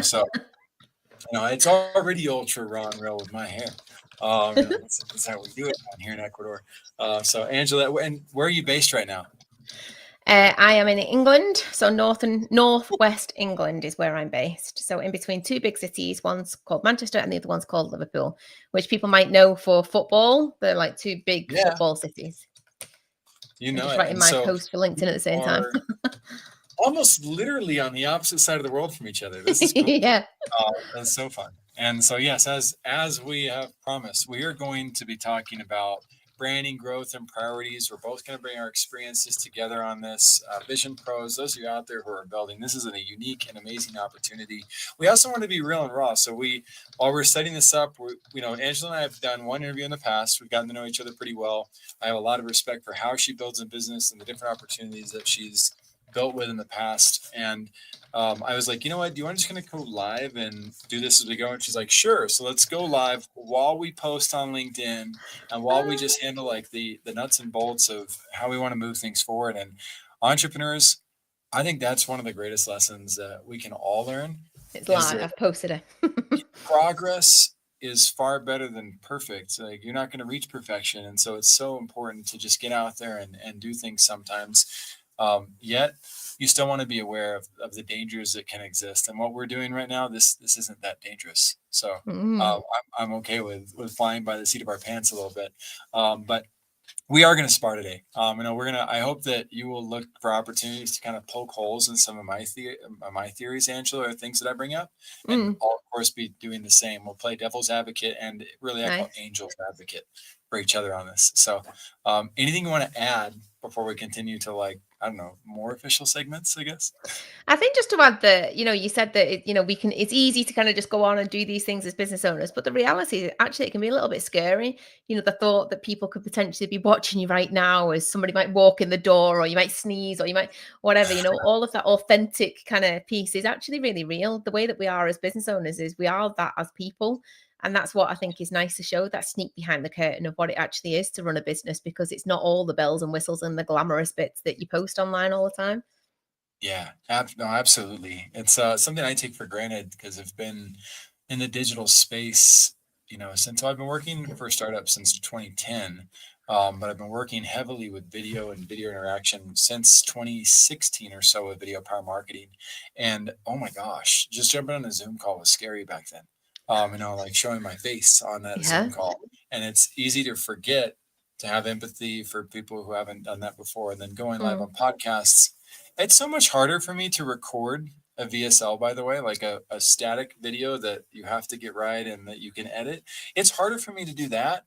So it's already ultra raw and real with my hair. That's how we do it down here in Ecuador. So Angela, and where are you based right now? I am in England, so north and northwest England is where I'm based. So in between two big cities, one's called Manchester and the other one's called Liverpool, which people might know for football. They're like two big Yeah, football cities. you I'm know just it. writing And my so post for LinkedIn at you the same time. are almost literally on the opposite side of the world from each other. This is cool. Yeah. That's so fun. And so, yes, as we have promised, we are going to be talking about branding, growth, and priorities. We're both going to bring our experiences together on this. Vision pros, those of you out there who are building, this is a unique and amazing opportunity. We also want to be real and raw. So while we're setting this up, Angela and I have done one interview in the past. We've gotten to know each other pretty well. I have a lot of respect for how she builds a business and the different opportunities that she's built with in the past. And I was like, you know what? Do you want to just going to go live and do this as we go? And she's like, sure. So let's go live while we post on LinkedIn and while we just handle like the nuts and bolts of how we want to move things forward. And entrepreneurs, I think that's one of the greatest lessons that we can all learn It's is live. that I've posted it. progress is far better than perfect. Like you're not going to reach perfection. And so it's so important to just get out there and do things sometimes. Yet you still want to be aware of the dangers that can exist. And what we're doing right now, this isn't that dangerous. So Mm. I'm okay with flying by the seat of our pants a little bit. But we are going to spar today. I hope that you will look for opportunities to kind of poke holes in some of my theories, Angela, or things that I bring up, and Mm. I'll of course be doing the same. We'll play devil's advocate, and really I call Nice. angel's advocate for each other on this. So, anything you want to add before we continue to I don't know, more official segments, I guess. I think just to add that, you said that it's easy to kind of just go on and do these things as business owners, but the reality is actually it can be a little bit scary. The thought that people could potentially be watching you right now as somebody might walk in the door or you might sneeze or you might whatever, all of that authentic kind of piece is actually really real. The way that we are as business owners is we are that as people. And that's what I think is nice to show, that sneak behind the curtain of what it actually is to run a business, because it's not all the bells and whistles and the glamorous bits that you post online all the time. Yeah, no, absolutely. It's something I take for granted because I've been in the digital space, since I've been working for a startup since 2010. But I've been working heavily with video and video interaction since 2016 or so with video power marketing. And oh my gosh, just jumping on a Zoom call was scary back then. Like showing my face on that Yeah. Zoom call. And it's easy to forget to have empathy for people who haven't done that before. And then going live Mm. on podcasts, it's so much harder for me to record a VSL, by the way, like a static video that you have to get right and that you can edit. It's harder for me to do that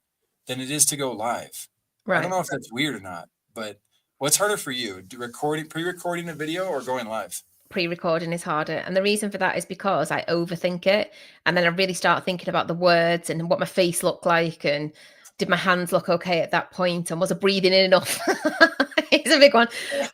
than it is to go live. I don't Right. know if that's weird or not, but what's harder for you, pre-recording a video or going live? Pre-recording is harder, and the reason for that is because I overthink it, and then I really start thinking about the words and what my face looked like, and did my hands look okay at that point, and was I breathing in enough? It's a big one.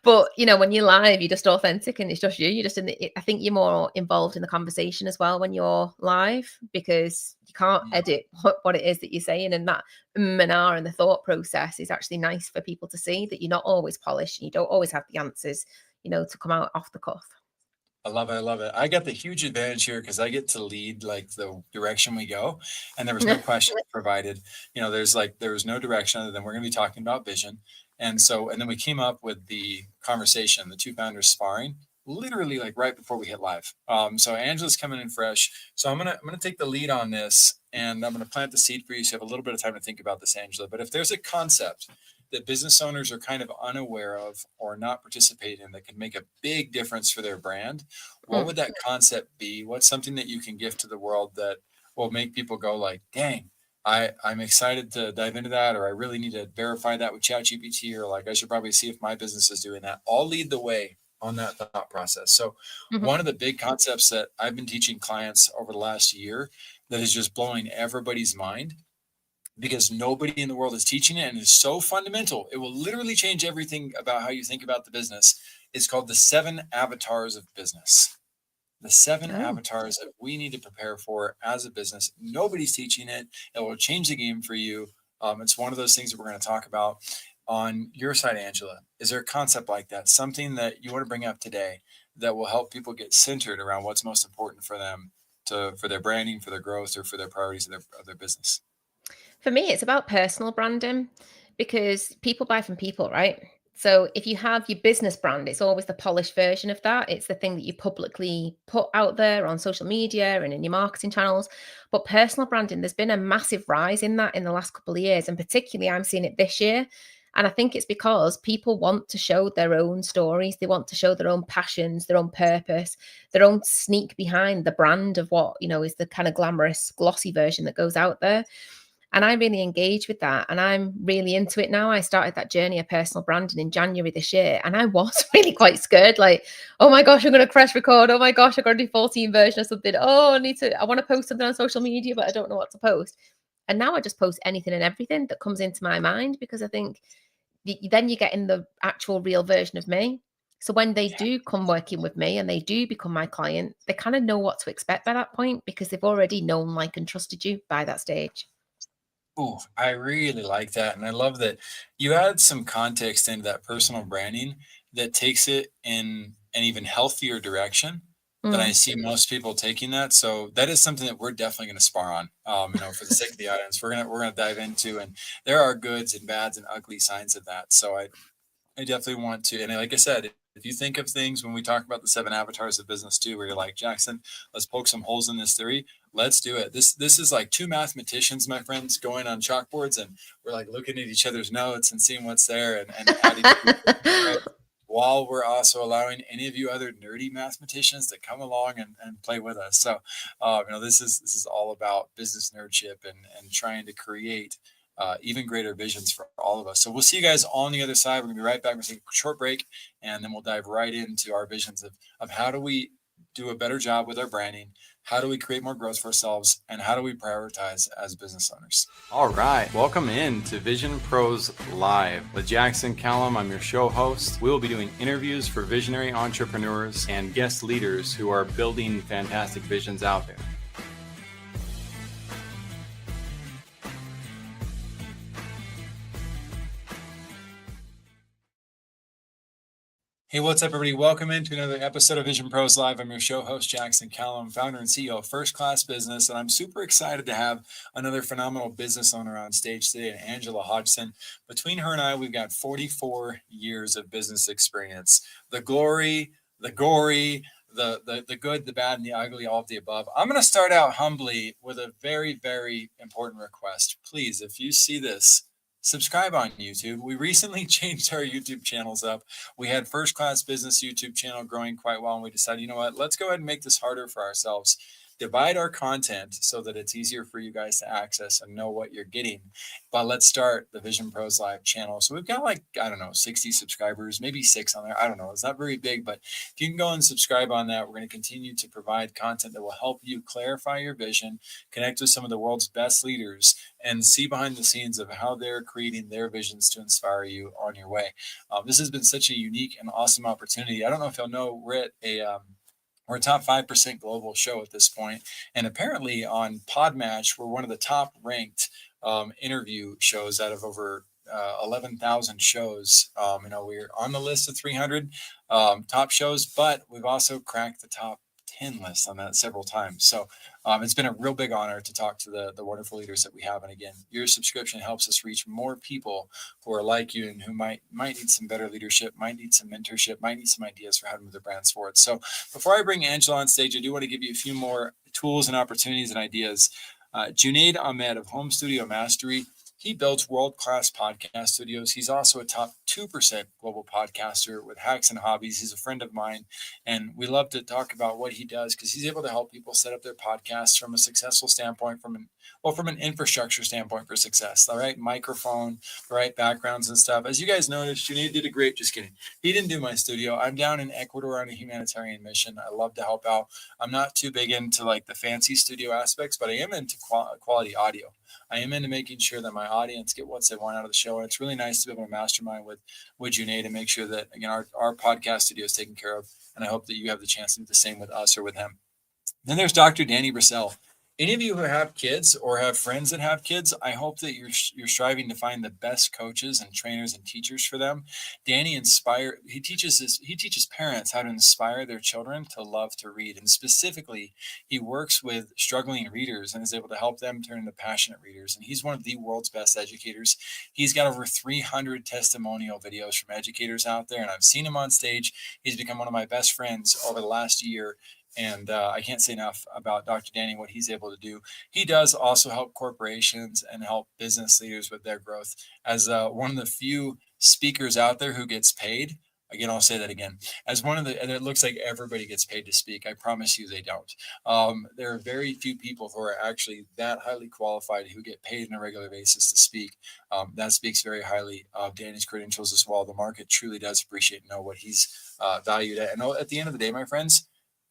But when you're live, you're just authentic and it's just you. You're just I think you're more involved in the conversation as well when you're live, because you can't Mm. edit what it is that you're saying, and that and ah and the thought process is actually nice for people to see, that you're not always polished and you don't always have the answers, to come out off the cuff. I love it. I love it. I got the huge advantage here because I get to lead like the direction we go, and there was no questions provided. There was no direction other than we're going to be talking about vision, and then we came up with the conversation, the two founders sparring, literally like right before we hit live. So Angela's coming in fresh, so I'm gonna take the lead on this, and I'm gonna plant the seed for you, so you have a little bit of time to think about this, Angela. But if there's a concept that business owners are kind of unaware of or not participating in that can make a big difference for their brand, what Mm. would that concept be? What's something that you can give to the world that will make people go like, dang, I'm excited to dive into that, or I really need to verify that with ChatGPT, or like I should probably see if my business is doing that. I'll lead the way on that thought process. So Mhm. one of the big concepts that I've been teaching clients over the last year that is just blowing everybody's mind, because nobody in the world is teaching it and it's so fundamental, it will literally change everything about how you think about the business. It's called the 7 avatars of business. The seven Oh. avatars that we need to prepare for as a business. Nobody's teaching it. It will change the game for you. It's one of those things that we're going to talk about on your side, Angela. Is there a concept like that, something that you want to bring up today that will help people get centered around what's most important for them for their branding, for their growth, or for their priorities of their business? For me, it's about personal branding because people buy from people, right? So if you have your business brand, it's always the polished version of that. It's the thing that you publicly put out there on social media and in your marketing channels. But personal branding, there's been a massive rise in that in the last couple of years. And particularly, I'm seeing it this year. And I think it's because people want to show their own stories. They want to show their own passions, their own purpose, their own sneak behind the brand of what, is the kind of glamorous, glossy version that goes out there. And I really engage with that. And I'm really into it now. I started that journey of personal branding in January this year. And I was really quite scared. Like, oh my gosh, I'm going to press record. Oh my gosh, I've got to do 14 version or something. Oh, I want to post something on social media, but I don't know what to post. And now I just post anything and everything that comes into my mind because I think then you're getting the actual real version of me. So when they do come working with me and they do become my client, they kind of know what to expect by that point because they've already known, like, and trusted you by that stage. Oh, I really like that. And I love that you add some context into that personal branding that takes it in an even healthier direction than I Mm. see most people taking that. So that is something that we're definitely going to spar on. For the sake of the audience, we're gonna dive into, and there are goods and bads and ugly signs of that. So I definitely want to. And like I said, if you think of things when we talk about the seven avatars of business too, where you're like, Jackson, let's poke some holes in this theory. Let's do it. This is like two mathematicians, my friends, going on chalkboards, and we're like looking at each other's notes and seeing what's there, and adding to each other's notes, while we're also allowing any of you other nerdy mathematicians to come along and play with us. So this is all about business nerdship and trying to create even greater visions for all of us. So we'll see you guys on the other side. We're gonna be right back. We're gonna take a short break, and then we'll dive right into our visions of how do we do a better job with our branding, how do we create more growth for ourselves, and how do we prioritize as business owners. All right, welcome in to Vision Pros Live with Jackson Callum. I'm your show host. We will be doing interviews for visionary entrepreneurs and guest leaders who are building fantastic visions out there. Hey, what's up, everybody? Welcome into another episode of Vision Pros Live. I'm your show host, Jackson Callum, founder and CEO of First Class Business, and I'm super excited to have another phenomenal business owner on stage today, Angela Hodgson. Between her and I, we've got 44 years of business experience. The glory, the gory, the good, the bad, and the ugly, all of the above. I'm going to start out humbly with a very, very important request. Please, if you see this, subscribe on YouTube. We recently changed our YouTube channels up. We had First Class Business YouTube channel growing quite well, and we decided, you know what, let's go ahead and make this harder for ourselves. Divide our content so that it's easier for you guys to access and know what you're getting. But let's start the Vision Pros Live channel. So we've got like, I don't know, 60 subscribers, maybe 6 on there. I don't know. It's not very big, but if you can go and subscribe on that, we're going to continue to provide content that will help you clarify your vision, connect with some of the world's best leaders, and see behind the scenes of how they're creating their visions to inspire you on your way. This has been such a unique and awesome opportunity. I don't know if y'all know, we're a top 5% global show at this point. And apparently on Podmatch, we're one of the top ranked interview shows out of over 11,000 shows. We're on the list of 300 top shows, but we've also cracked the top 10 list on that several times. So it's been a real big honor to talk to the wonderful leaders that we have. And again, your subscription helps us reach more people who are like you and who might need some better leadership, might need some mentorship, might need some ideas for how to move their brands forward. So before I bring Angela on stage, I do want to give you a few more tools and opportunities and ideas. Junaid Ahmed of Home Studio Mastery. He builds world-class podcast studios. He's also a top 2% global podcaster with Hacks and Hobbies. He's a friend of mine, and we love to talk about what he does because he's able to help people set up their podcasts from a successful standpoint, from an infrastructure standpoint for success. The right microphone, the right backgrounds and stuff. As you guys noticed, Junaid did a great. Just kidding. He didn't do my studio. I'm down in Ecuador on a humanitarian mission. I love to help out. I'm not too big into like the fancy studio aspects, but I am into quality audio. I am into making sure that my audience get what they want out of the show. And it's really nice to be able to mastermind with Junaid and make sure that, again, our podcast studio is taken care of. And I hope that you have the chance to do the same with us or with him. Then there's Dr. Danny Brissell. Any of you who have kids or have friends that have kids, I hope that you're striving to find the best coaches and trainers and teachers for them. He teaches parents how to inspire their children to love to read, and specifically he works with struggling readers and is able to help them turn into passionate readers. And he's one of the world's best educators. He's got over 300 testimonial videos from educators out there, and I've seen him on stage. He's become one of my best friends over the last year. And I can't say enough about Dr. Danny, what he's able to do. He does also help corporations and help business leaders with their growth. As one of the few speakers out there who gets paid, again, I'll say that again, as one of the, and it looks like everybody gets paid to speak. I promise you they don't. There are very few people who are actually that highly qualified who get paid on a regular basis to speak. That speaks very highly of Danny's credentials as well. The market truly does appreciate and know what he's valued at. And at the end of the day, my friends,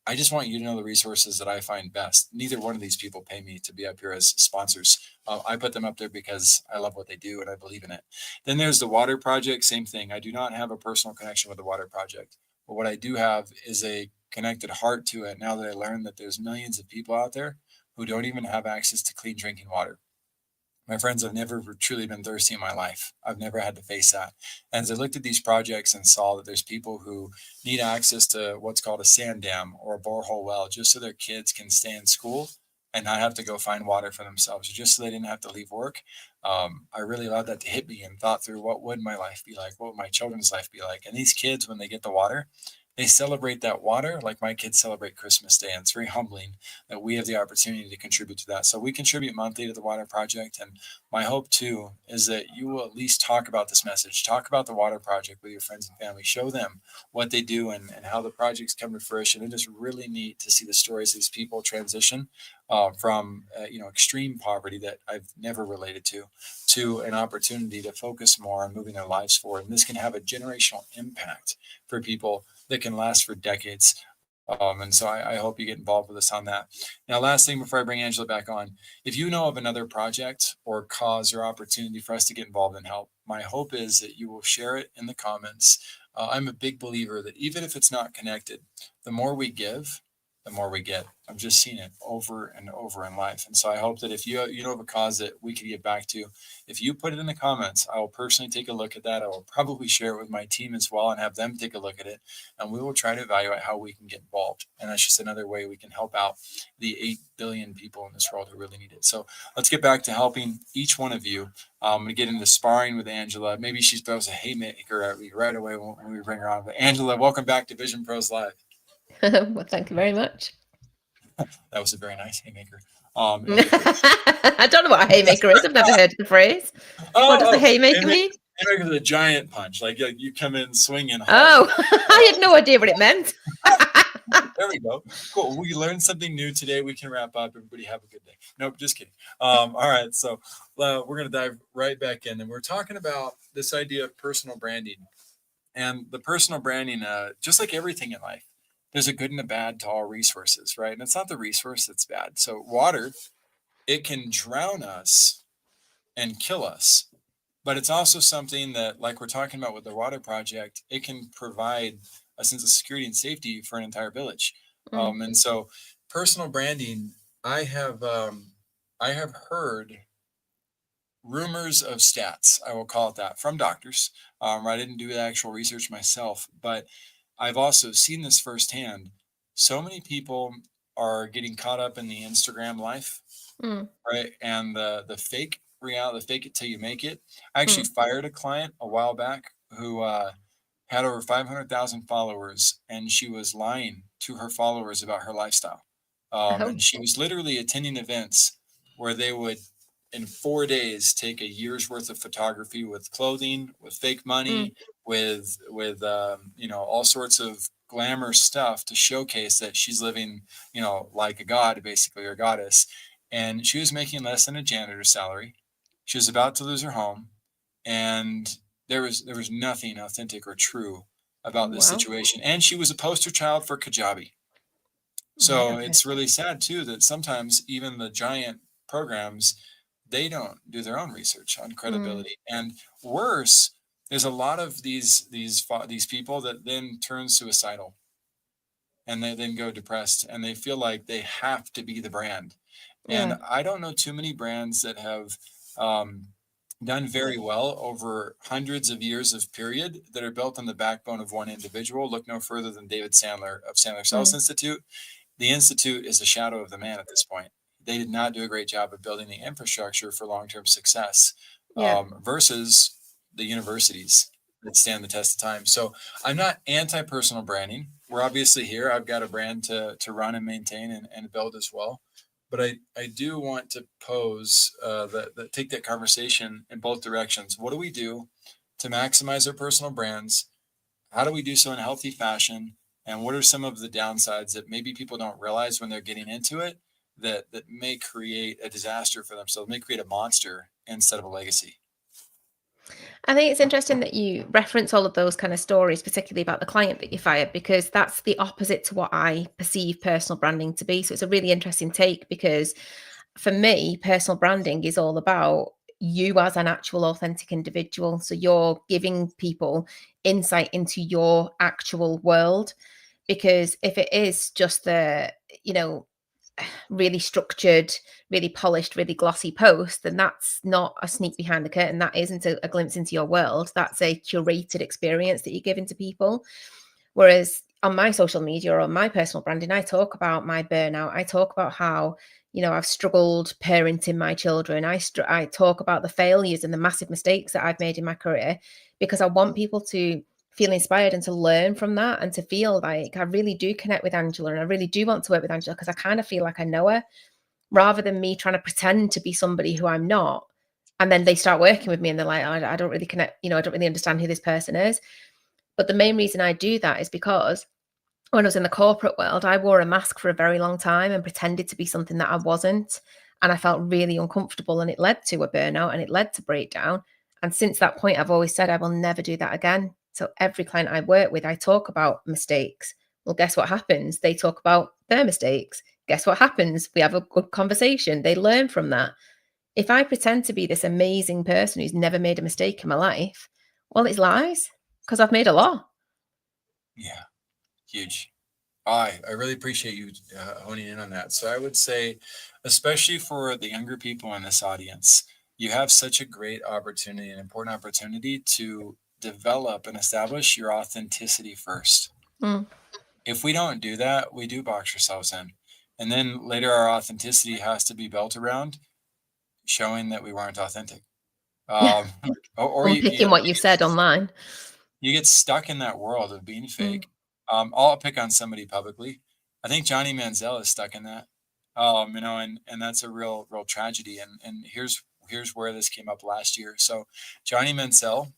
I just want you to know the resources that I find best. Neither one of these people pay me to be up here as sponsors. I put them up there because I love what they do and I believe in it. Then there's the water project. Same thing. I do not have a personal connection with the water project, but what I do have is a connected heart to it. Now that I learned that there's millions of people out there who don't even have access to clean drinking water. My friends, I've never truly been thirsty in my life. I've never had to face that. And as I looked at these projects and saw that there's people who need access to what's called a sand dam or a borehole well, just so their kids can stay in school and not have to go find water for themselves, or just so they didn't have to leave work. I really allowed that to hit me and thought through, what would my life be like? What would my children's life be like? And these kids, when they get the water, they celebrate that water like my kids celebrate Christmas Day. And it's very humbling that we have the opportunity to contribute to that. So we contribute monthly to the Water Project. And my hope too is that you will at least talk about this message, talk about the Water Project with your friends and family, show them what they do and how the projects come to fruition. It is really neat to see the stories of these people transition from extreme poverty that I've never related to an opportunity to focus more on moving their lives forward. And this can have a generational impact for people that can last for decades. And so I hope you get involved with us on that. Now, last thing before I bring Angela back on, if you know of another project or cause or opportunity for us to get involved and help, my hope is that you will share it in the comments. I'm a big believer that even if it's not connected, the more we give, the more we get. I've just seen it over and over in life. And so I hope that if you know of a cause that we could get back to, if you put it in the comments, I will personally take a look at that. I will probably share it with my team as well and have them take a look at it. And we will try to evaluate how we can get involved. And that's just another way we can help out the 8 billion people in this world who really need it. So let's get back to helping each one of you. I'm going to get into sparring with Angela. Maybe she throws a haymaker at me right away when we bring her on. But Angela, welcome back to Vision Pros Live. Well, thank you very much. That was a very nice haymaker. I don't know what a haymaker is. I've never heard the phrase. What does a haymaker mean? Haymaker is a giant punch. Like you come in swinging hard. Oh, I had no idea what it meant. There we go. Cool. We learned something new today. We can wrap up. Everybody have a good day. Nope, just kidding. All right. So we're going to dive right back in. And we're talking about this idea of personal branding. And the personal branding, just like everything in life, there's a good and a bad to all resources, right? And it's not the resource that's bad. So water, it can drown us and kill us. But it's also something that, like we're talking about with the water project, it can provide a sense of security and safety for an entire village. And so personal branding, I have heard rumors of stats, I will call it that, from doctors. I didn't do the actual research myself, but I've also seen this firsthand. So many people are getting caught up in the Instagram life, right? And the fake reality, the fake it till you make it. I actually fired a client a while back who had over 500,000 followers, and she was lying to her followers about her lifestyle. And she was literally attending events where they would, in 4 days, take a year's worth of photography with clothing, with fake money, with all sorts of glamour stuff to showcase that she's living, like a god, basically, or goddess. And she was making less than a janitor's salary. She was about to lose her home, and there was nothing authentic or true about this situation. And she was a poster child for Kajabi. So it's really sad too that sometimes even the giant programs, they don't do their own research on credibility. And worse, there's a lot of these people that then turn suicidal, and they then go depressed, and they feel like they have to be the brand. And Yeah. I don't know too many brands that have um, done very well over hundreds of years of period that are built on the backbone of one individual. Look no further than David Sandler of Sandler Sales Mm. Institute. The Institute is a shadow of the man at this point. They did not do a great job of building the infrastructure for long-term success Yeah. versus the universities that stand the test of time. So I'm not anti-personal branding. We're obviously here. I've got a brand to run and maintain and build as well. But I do want to pose take that conversation in both directions. What do we do to maximize our personal brands? How do we do so in a healthy fashion? And what are some of the downsides that maybe people don't realize when they're getting into it that may create a disaster for themselves, may create a monster instead of a legacy? I think it's interesting that you reference all of those kind of stories, particularly about the client that you fired, because that's the opposite to what I perceive personal branding to be. So it's a really interesting take because for me, personal branding is all about you as an actual authentic individual. So you're giving people insight into your actual world. Because if it is just the, you know, really structured, really polished, really glossy post, then that's not a sneak behind the curtain. That isn't a glimpse into your world. That's a curated experience that you're giving to people. Whereas on my social media or on my personal branding, I talk about my burnout. I talk about how, I've struggled parenting my children. I talk about the failures and the massive mistakes that I've made in my career because I want people to feel inspired and to learn from that and to feel like I really do connect with Angela and I really do want to work with Angela because I kind of feel like I know her rather than me trying to pretend to be somebody who I'm not. And then they start working with me and they're like, I don't really connect, I don't really understand who this person is. But the main reason I do that is because when I was in the corporate world, I wore a mask for a very long time and pretended to be something that I wasn't. And I felt really uncomfortable and it led to a burnout and it led to breakdown. And since that point, I've always said I will never do that again. So every client I work with, I talk about mistakes. Well, guess what happens? They talk about their mistakes. Guess what happens? We have a good conversation. They learn from that. If I pretend to be this amazing person who's never made a mistake in my life, well, it's lies because I've made a lot. Yeah, huge. I really appreciate you honing in on that. So I would say, especially for the younger people in this audience, you have such a great opportunity, an important opportunity to develop and establish your authenticity first. Mm. If we don't do that, we do box ourselves in. And then later, our authenticity has to be built around showing that we weren't authentic. Um, or Unpicking what you said online. you get stuck in that world of being Mm. fake. I'll pick on somebody publicly. I think Johnny Manziel is stuck in that. And that's a real tragedy. And here's where this came up last year. So Johnny Manziel,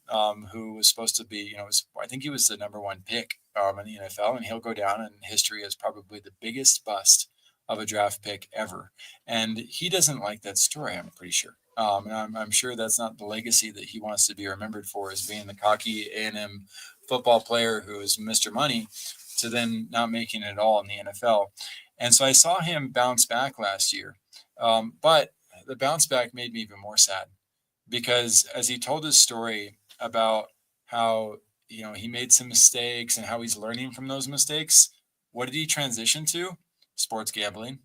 who was supposed to be, I think he was the number one pick in the NFL, and he'll go down in history as probably the biggest bust of a draft pick ever. And he doesn't like that story, I'm pretty sure. And I'm sure that's not the legacy that he wants to be remembered for, as being the cocky A&M football player who is Mr. Money to then not making it at all in the NFL. And so I saw him bounce back last year. But the bounce back made me even more sad because as he told his story about how, he made some mistakes and how he's learning from those mistakes, what did he transition to? Sports gambling.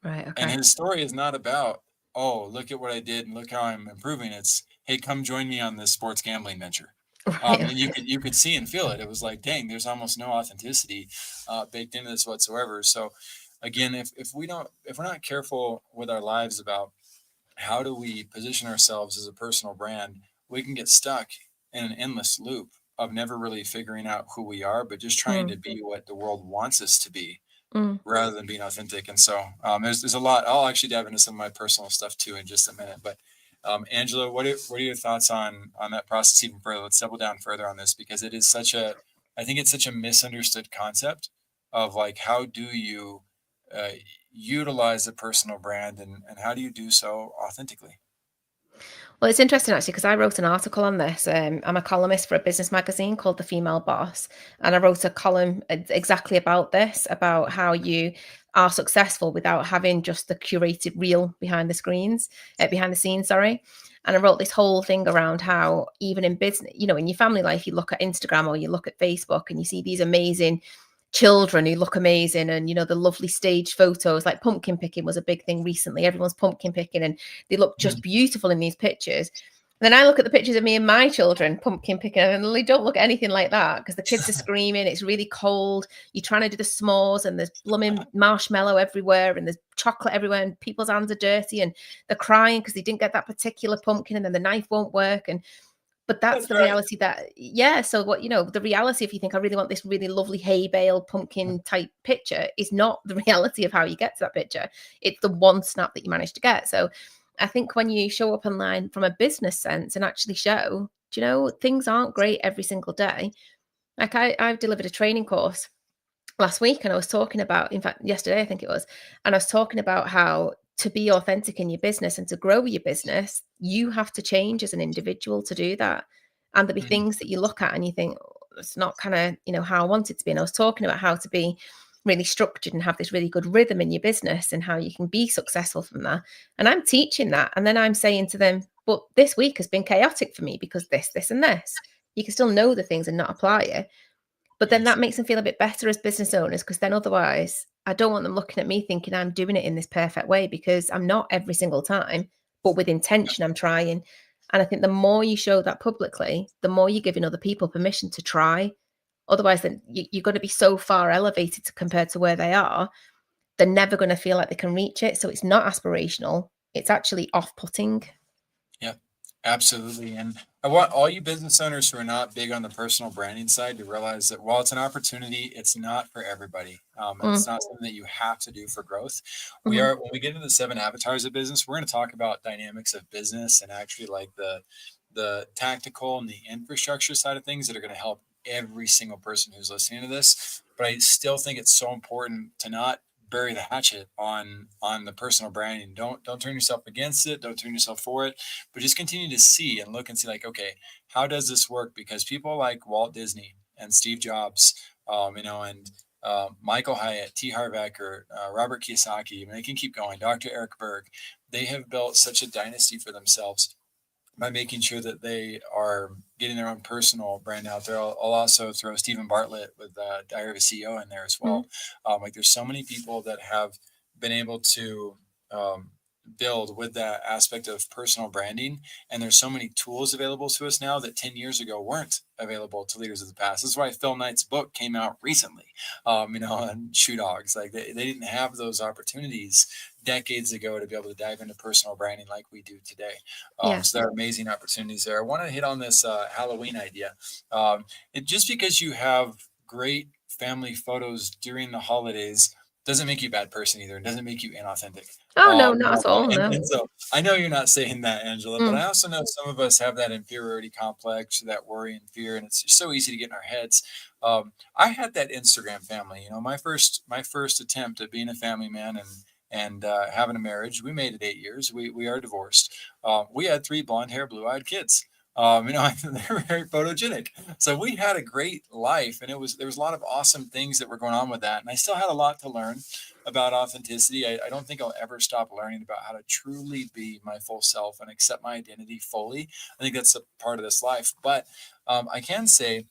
Right. And Okay. his story is not about, oh, look at what I did and look how I'm improving. It's, hey, come join me on this sports gambling venture. Right. And Okay. you could see and feel it. It was like, dang, there's almost no authenticity baked into this whatsoever. So again, if we're not careful with our lives about how do we position ourselves as a personal brand, we can get stuck in an endless loop of never really figuring out who we are, but just trying Mm. to be what the world wants us to be Mm. rather than being authentic. And so there's a lot. I'll actually dive into some of my personal stuff too in just a minute. But Angela, what are your thoughts on that process even further? Let's double down further on this because it is I think it's such a misunderstood concept of like, how do you uh, utilize a personal brand and how do you do so authentically? Well, it's interesting actually because I wrote an article on this. I'm a columnist for a business magazine called The Female Boss, and I wrote a column exactly about this, about how you are successful without having just the curated reel behind the scenes, sorry. And I wrote this whole thing around how even in business, in your family life, you look at Instagram or you look at Facebook and you see these amazing children who look amazing, and the lovely stage photos. Like pumpkin picking was a big thing recently. Everyone's pumpkin picking and they look just Mhm. beautiful in these pictures. And then I look at the pictures of me and my children pumpkin picking, and they don't look anything like that because the kids are screaming. It's really cold. You're trying to do the s'mores, and there's blooming marshmallow everywhere, and there's chocolate everywhere, and people's hands are dirty, and they're crying because they didn't get that particular pumpkin, and then the knife won't work. And but that's That's the right. reality that, yeah. So what, the reality, if you think I really want this really lovely hay bale pumpkin type picture, is not the reality of how you get to that picture. It's the one snap that you manage to get. So I think when you show up online from a business sense and actually show, things aren't great every single day. Like I've delivered a training course last week, and I was talking about, in fact, yesterday, I think it was, and I was talking about how to be authentic in your business and to grow your business, you have to change as an individual to do that. And there'll be Mhm. things that you look at and you think, "Oh, it's not kind of, how I want it to be." And I was talking about how to be really structured and have this really good rhythm in your business and how you can be successful from that. And I'm teaching that. And then I'm saying to them, but this week has been chaotic for me because this, and this. You can still know the things and not apply it, but then Yes. that makes them feel a bit better as business owners, because then otherwise I don't want them looking at me thinking I'm doing it in this perfect way, because I'm not every single time, but with intention I'm trying. And I think the more you show that publicly, the more you're giving other people permission to try. Otherwise, then you're going to be so far elevated compared to where they are, they're never going to feel like they can reach it. So it's not aspirational. It's actually off-putting. Yep, absolutely. And I want all you business owners who are not big on the personal branding side to realize that while it's an opportunity, it's not for everybody. And Mm, it's not something that you have to do for growth. We mhm, are, when we get into the seven avatars of business, we're going to talk about dynamics of business and actually like the tactical and the infrastructure side of things that are going to help every single person who's listening to this. But I still think it's so important to not bury the hatchet on the personal branding. Don't turn yourself against it. Don't turn yourself for it, but just continue to see and look and see like, okay, how does this work? Because people like Walt Disney and Steve Jobs, and Michael Hyatt, T. Harv Eker, Robert Kiyosaki, and they can keep going, Dr. Eric Berg, they have built such a dynasty for themselves by making sure that they are getting their own personal brand out there. I'll also throw Stephen Bartlett with Diary of a CEO in there as mm, well. Like there's so many people that have been able to um, build with that aspect of personal branding. And there's so many tools available to us now that 10 years ago weren't available to leaders of the past. This is why Phil Knight's book came out recently, and Shoe Dogs. Like they didn't have those opportunities decades ago to be able to dive into personal branding like we do today. yeah. So there are amazing opportunities there. I want to hit on this Halloween idea. Just because you have great family photos during the holidays doesn't make you a bad person either. It doesn't make you inauthentic. Oh, no, not at all. And, No. and so I know you're not saying that, Angela, but Mm, I also know some of us have that inferiority complex, that worry and fear, and it's just so easy to get in our heads. I had that Instagram family. My first attempt at being a family man and having a marriage. We made it 8 years. We are divorced. We had three blonde hair, blue eyed kids. They were very photogenic. So we had a great life, and there was a lot of awesome things that were going on with that. And I still had a lot to learn about authenticity. I don't think I'll ever stop learning about how to truly be my full self and accept my identity fully. I think that's a part of this life. But I can say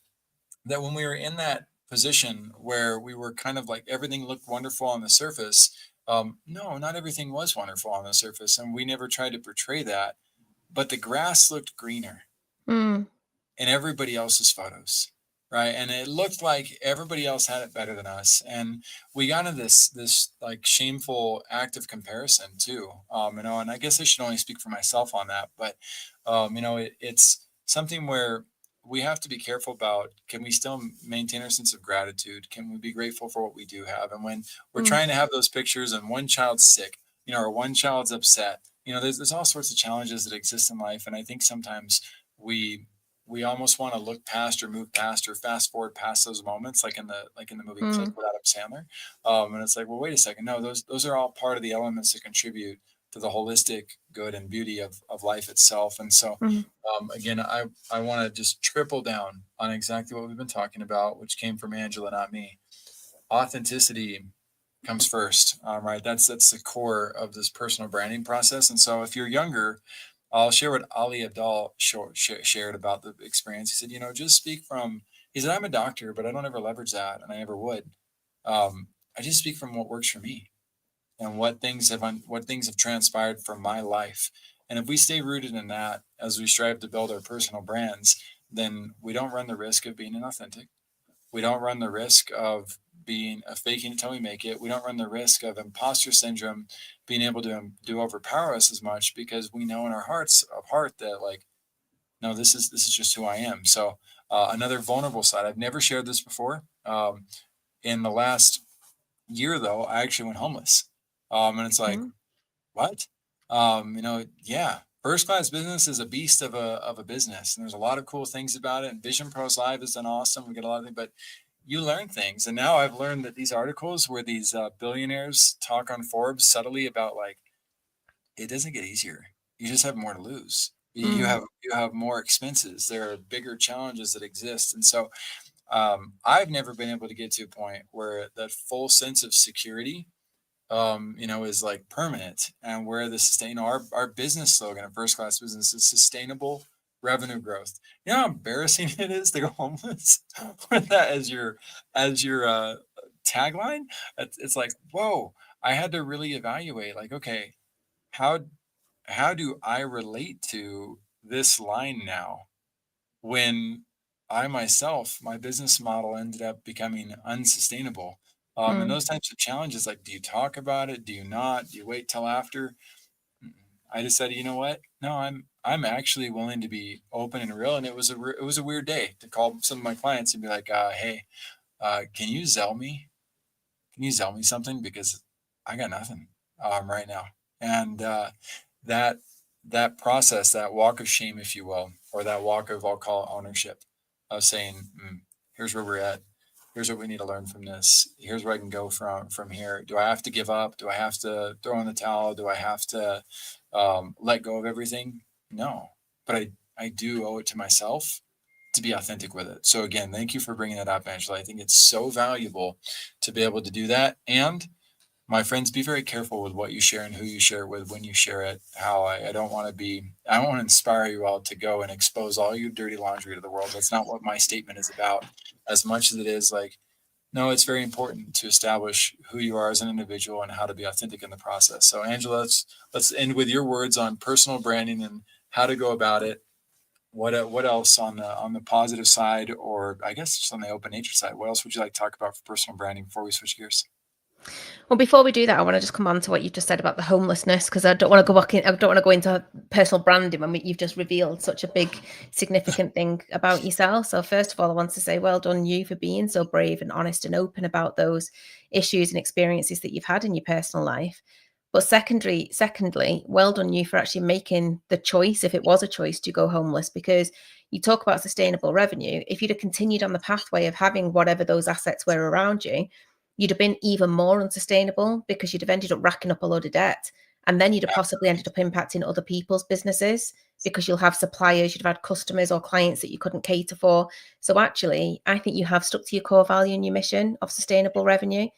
that when we were in that position where we were kind of like everything looked wonderful on the surface, no, not everything was wonderful on the surface, and we never tried to portray that. But the grass looked greener mm, in everybody else's photos, right? And it looked like everybody else had it better than us, and we got into this like shameful act of comparison too. And I guess I should only speak for myself on that, but it's something where we have to be careful about, can we still maintain our sense of gratitude? Can we be grateful for what we do have? And when we're mm, trying to have those pictures and one child's sick, or one child's upset, there's all sorts of challenges that exist in life, and I think sometimes we we almost want to look past or move past or fast forward past those moments, like in the movie Click mm, with Adam Sandler. And it's like, well, wait a second, no, those are all part of the elements that contribute to the holistic good and beauty of life itself. And so, mm, again, I want to just triple down on exactly what we've been talking about, which came from Angela, not me. Authenticity comes first, right? That's the core of this personal branding process. And so, if you're younger, I'll share what Ali Abdal shared about the experience. He said, just speak from. He said, I'm a doctor, but I don't ever leverage that, and I never would. I just speak from what works for me and what things have transpired from my life. And if we stay rooted in that as we strive to build our personal brands, then we don't run the risk of being inauthentic. We don't run the risk of being a faking it till we make it. We don't run the risk of imposter syndrome being able to do overpower us as much, because we know in our hearts of heart that, like, no, this is just who I am. So another vulnerable side. I've never shared this before. In the last year, though, I actually went homeless, and it's like, Mm. what? Yeah. First class business is a beast of a business, and there's a lot of cool things about it. And Vision Pros Live has done awesome. We get a lot of things, but you learn things. And now I've learned that these articles where these billionaires talk on Forbes subtly about, like, it doesn't get easier. You just have more to lose. Mm. You have more expenses. There are bigger challenges that exist, and so I've never been able to get to a point where that full sense of security is like permanent, and where the our business slogan at First Class Business is sustainable revenue growth. You know how embarrassing it is to go homeless with that as your tagline. It's like, whoa, I had to really evaluate, like, okay, how how do I relate to this line now, when I myself, my business model ended up becoming unsustainable. And Mm. those types of challenges, like, do you talk about it? Do you not? Do you wait till after? Mm-mm. I decided, you know what? No, I'm actually willing to be open and real. And it was a weird day to call some of my clients and be like, hey, can you Zell me? Can you sell me something? Because I got nothing right now. And that that process, that walk of shame, if you will, or that walk of, I'll call it, ownership, of saying, here's where we're at. Here's what we need to learn from this. Here's where I can go from here. Do I have to give up? Do I have to throw in the towel? Do I have to let go of everything? No, but I do owe it to myself to be authentic with it. So again, thank you for bringing that up, Angela. I think it's so valuable to be able to do that. And my friends, be very careful with what you share and who you share it with, when you share it. I don't want to I don't want to inspire you all to go and expose all your dirty laundry to the world. That's not what my statement is about, as much as it is like, no, it's very important to establish who you are as an individual and how to be authentic in the process. So Angela, let's end with your words on personal branding and how to go about it. What else on the positive side, or I guess just on the open nature side? What else would you like to talk about for personal branding before we switch gears? Well, before we do that, I want to just come on to what you just said about the homelessness, because I don't want to go back in. I don't want to go into personal branding when you've just revealed such a big, significant thing about yourself. So first of all, I want to say well done you for being so brave and honest and open about those issues and experiences that you've had in your personal life. But secondly, well done you for actually making the choice, if it was a choice, to go homeless, because you talk about sustainable revenue. If you'd have continued on the pathway of having whatever those assets were around you, you'd have been even more unsustainable, because you'd have ended up racking up a load of debt. And then you'd have possibly ended up impacting other people's businesses, because you'll have suppliers, you'd have had customers or clients that you couldn't cater for. So actually, I think you have stuck to your core value and your mission of sustainable revenue,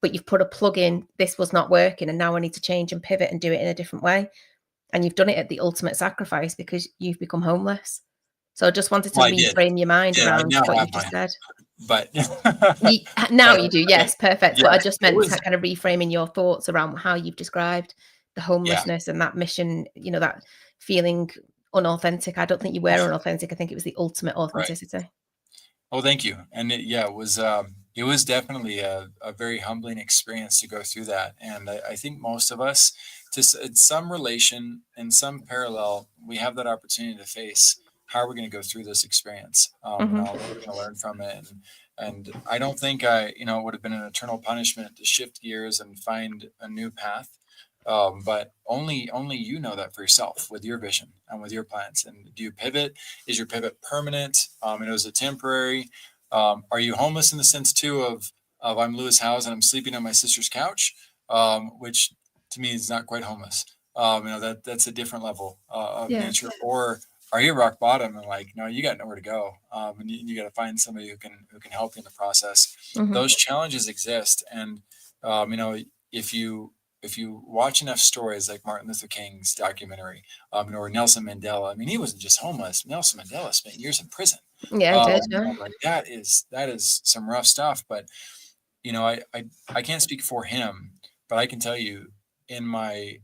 but you've put a plug in, this was not working, and now I need to change and pivot and do it in a different way. And you've done it at the ultimate sacrifice, because you've become homeless. So I just wanted to Well, I did. reframe your mind Yeah, I around now what have you've just mine, said. but Now but you do, yes, perfect. yeah, But I just it meant was kind of reframing your thoughts around how you've described the yeah. homelessness and that mission, that feeling unauthentic. I don't think you were unauthentic. I think it was the ultimate Right. authenticity. Oh, thank you. And it was definitely a very humbling experience to go through that. And I think most of us, in some relation, in some parallel, we have that opportunity to face how are we going to go through this experience. Hmm. What are we going to learn from it? And I don't think it would have been an eternal punishment to shift gears and find a new path. But only you know that for yourself with your vision and with your plans. And do you pivot? Is your pivot permanent? And is it temporary? Are you homeless in the sense too of I'm Lewis Howes and I'm sleeping on my sister's couch, which to me is not quite homeless. That's a different level of Yeah. nature. Or are you rock bottom and, like, no, you got nowhere to go, and you got to find somebody who can help you in the process. Hmm. Those challenges exist, and um, you know if you watch enough stories like Martin Luther King's documentary, or Nelson Mandela. I mean, he wasn't just homeless. Nelson Mandela spent years in prison. Yeah, I did. Yeah. Like, that is some rough stuff. But I can't speak for him, but I can tell you, in my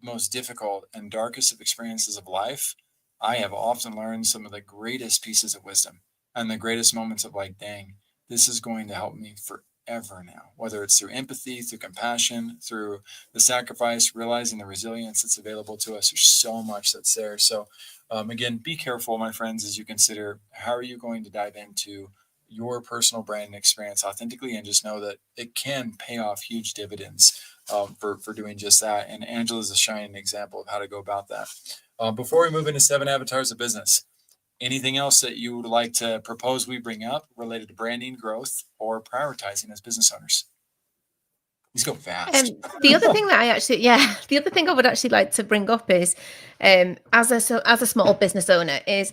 most difficult and darkest of experiences of life, I have often learned some of the greatest pieces of wisdom and the greatest moments of like, dang, this is going to help me forever now, whether it's through empathy, through compassion, through the sacrifice, realizing the resilience that's available to us. There's so much that's there. So, again, be careful, my friends, as you consider how are you going to dive into your personal brand experience authentically, and just know that it can pay off huge dividends for doing just that. And Angela is a shining example of how to go about that. Before we move into 7 avatars of business, anything else that you would like to propose we bring up related to branding, growth, or prioritizing as business owners? These go fast. The other thing that the other thing I would actually like to bring up is, as a small business owner, is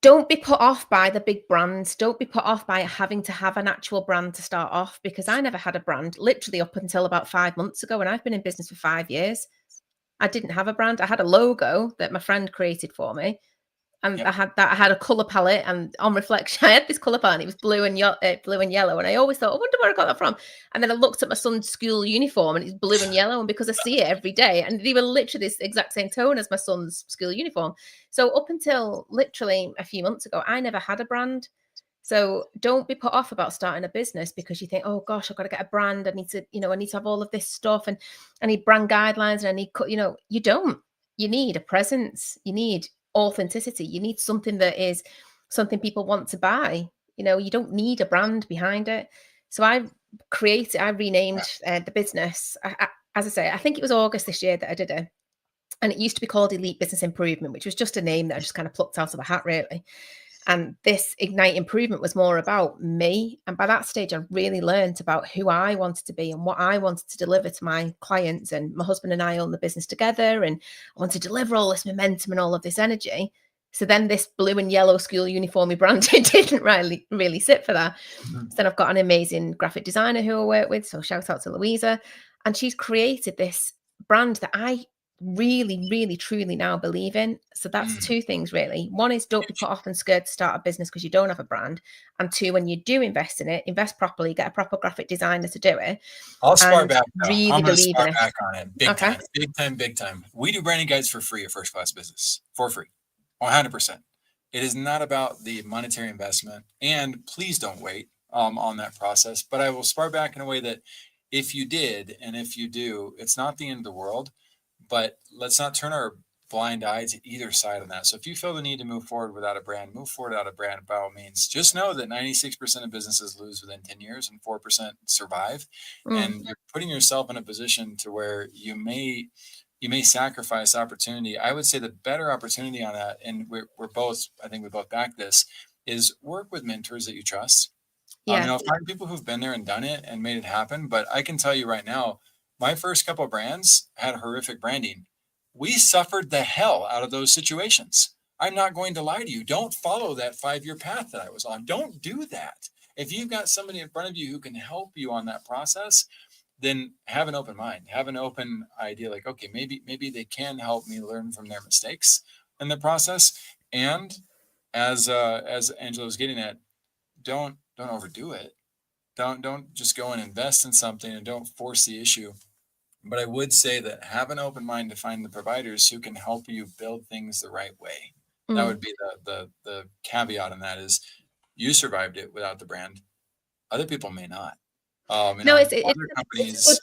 don't be put off by the big brands. Don't be put off by having to have an actual brand to start off, because I never had a brand literally up until about 5 months ago, and I've been in business for 5 years. I didn't have a brand. I had a logo that my friend created for me, and Yep. I had a color palette, and on reflection, I had this color palette. And it was blue and yellow, and I always thought, I wonder where I got that from. And then I looked at my son's school uniform, and it's blue and yellow, and because I see it every day, and they were literally this exact same tone as my son's school uniform. So up until literally a few months ago, I never had a brand. So don't be put off about starting a business because you think, oh gosh, I've got to get a brand. I need to, I need to have all of this stuff, and I need brand guidelines, and I need, you don't. You need a presence. You need authenticity. You need something that is something people want to buy. You don't need a brand behind it. So I renamed the business. As I say, I think it was August this year that I did it. And it used to be called Elite Business Improvement, which was just a name that I just kind of plucked out of the hat, really. And this Ignite Improvement was more about me. And by that stage, I really learned about who I wanted to be and what I wanted to deliver to my clients. And my husband and I own the business together, and I want to deliver all this momentum and all of this energy. So then this blue and yellow school uniform branding didn't really sit for that. Mhm. So then I've got an amazing graphic designer who I work with. So shout out to Louisa. And she's created this brand that I really, really, truly now believe in. So that's Mm. two things, really. One is don't be put off and scared to start a business because you don't have a brand. And two, when you do invest in it, invest properly, get a proper graphic designer to do it, I'll spar and back though. really I'm going to believe in spar it. back on it. Big Okay. time, big time, big time. We do branding guides for free at First Class Business, for free, 100%. It is not about the monetary investment, and please don't wait on that process. But I will spar back in a way that if you did, and if you do, it's not the end of the world, but let's not turn our blind eye to either side on that. So if you feel the need to move forward without a brand, move forward without a brand by all means. Just know that 96% of businesses lose within 10 years and 4% survive. And you're putting yourself in a position to where you may sacrifice opportunity. I would say the better opportunity on that, and we're both, I think we both back this, is work with mentors that you trust. Yeah. Find people who've been there and done it and made it happen. But I can tell you right now, my first couple of brands had horrific branding. We suffered the hell out of those situations. I'm not going to lie to you. Don't follow that 5-year path that I was on. Don't do that. If you've got somebody in front of you who can help you on that process, then have an open mind, have an open idea, like, okay, maybe they can help me learn from their mistakes in the process. And as Angela was getting at, don't overdo it. Don't just go and invest in something and don't force the issue. But I would say that have an open mind to find the providers who can help you build things the right way. That would be the caveat on that. Is you survived it without the brand. Other people may not. No, it's Other it's a good. companies.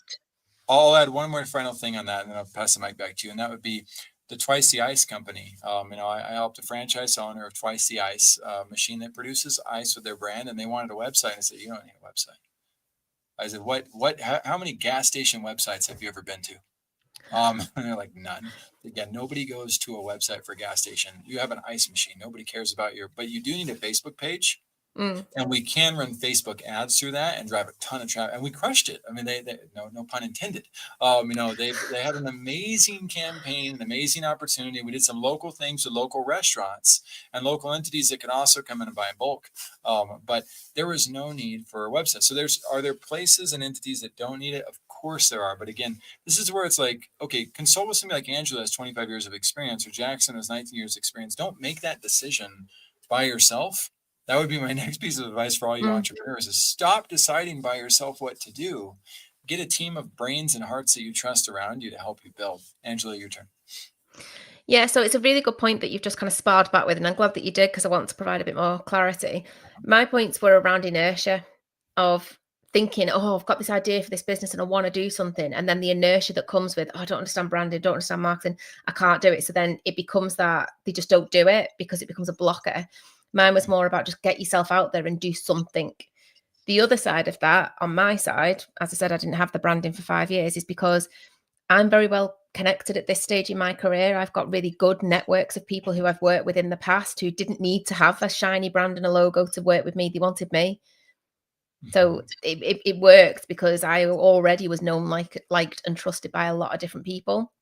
I'll add one more final thing on that, and then I'll pass the mic back to you. And that would be the Twice the Ice company. I helped a franchise owner of Twice the Ice, machine that produces ice with their brand, and they wanted a website. I said, you don't need a website. I said, how many gas station websites have you ever been to? And they're like, none. Again, nobody goes to a website for a gas station. You have an ice machine. Nobody cares about but you do need a Facebook page. And we can run Facebook ads through that and drive a ton of traffic. And we crushed it. I mean, they no pun intended. They had an amazing campaign, an amazing opportunity. We did some local things with local restaurants and local entities that could also come in and buy in bulk. But there was no need for a website. So are there places and entities that don't need it? Of course there are. But again, this is where it's like, okay, consult with somebody like Angela has 25 years of experience, or Jackson has 19 years of experience. Don't make that decision by yourself. That would be my next piece of advice for all you Mm. entrepreneurs is stop deciding by yourself what to do. Get a team of brains and hearts that you trust around you to help you build. Angela, your turn. Yeah, so it's a really good point that you've just kind of sparred back with, and I'm glad that you did because I want to provide a bit more clarity. My points were around inertia of thinking, oh, I've got this idea for this business and I want to do something. And then the inertia that comes with, oh, I don't understand branding, don't understand marketing, I can't do it. So then it becomes that they just don't do it because it becomes a blocker. Mine was more about just get yourself out there and do something. The other side of that, on my side, as I said, I didn't have the branding for 5 years, is because I'm very well connected at this stage in my career. I've got really good networks of people who I've worked with in the past who didn't need to have a shiny brand and a logo to work with me. They wanted me. So it worked because I already was known, liked and trusted by a lot of different people.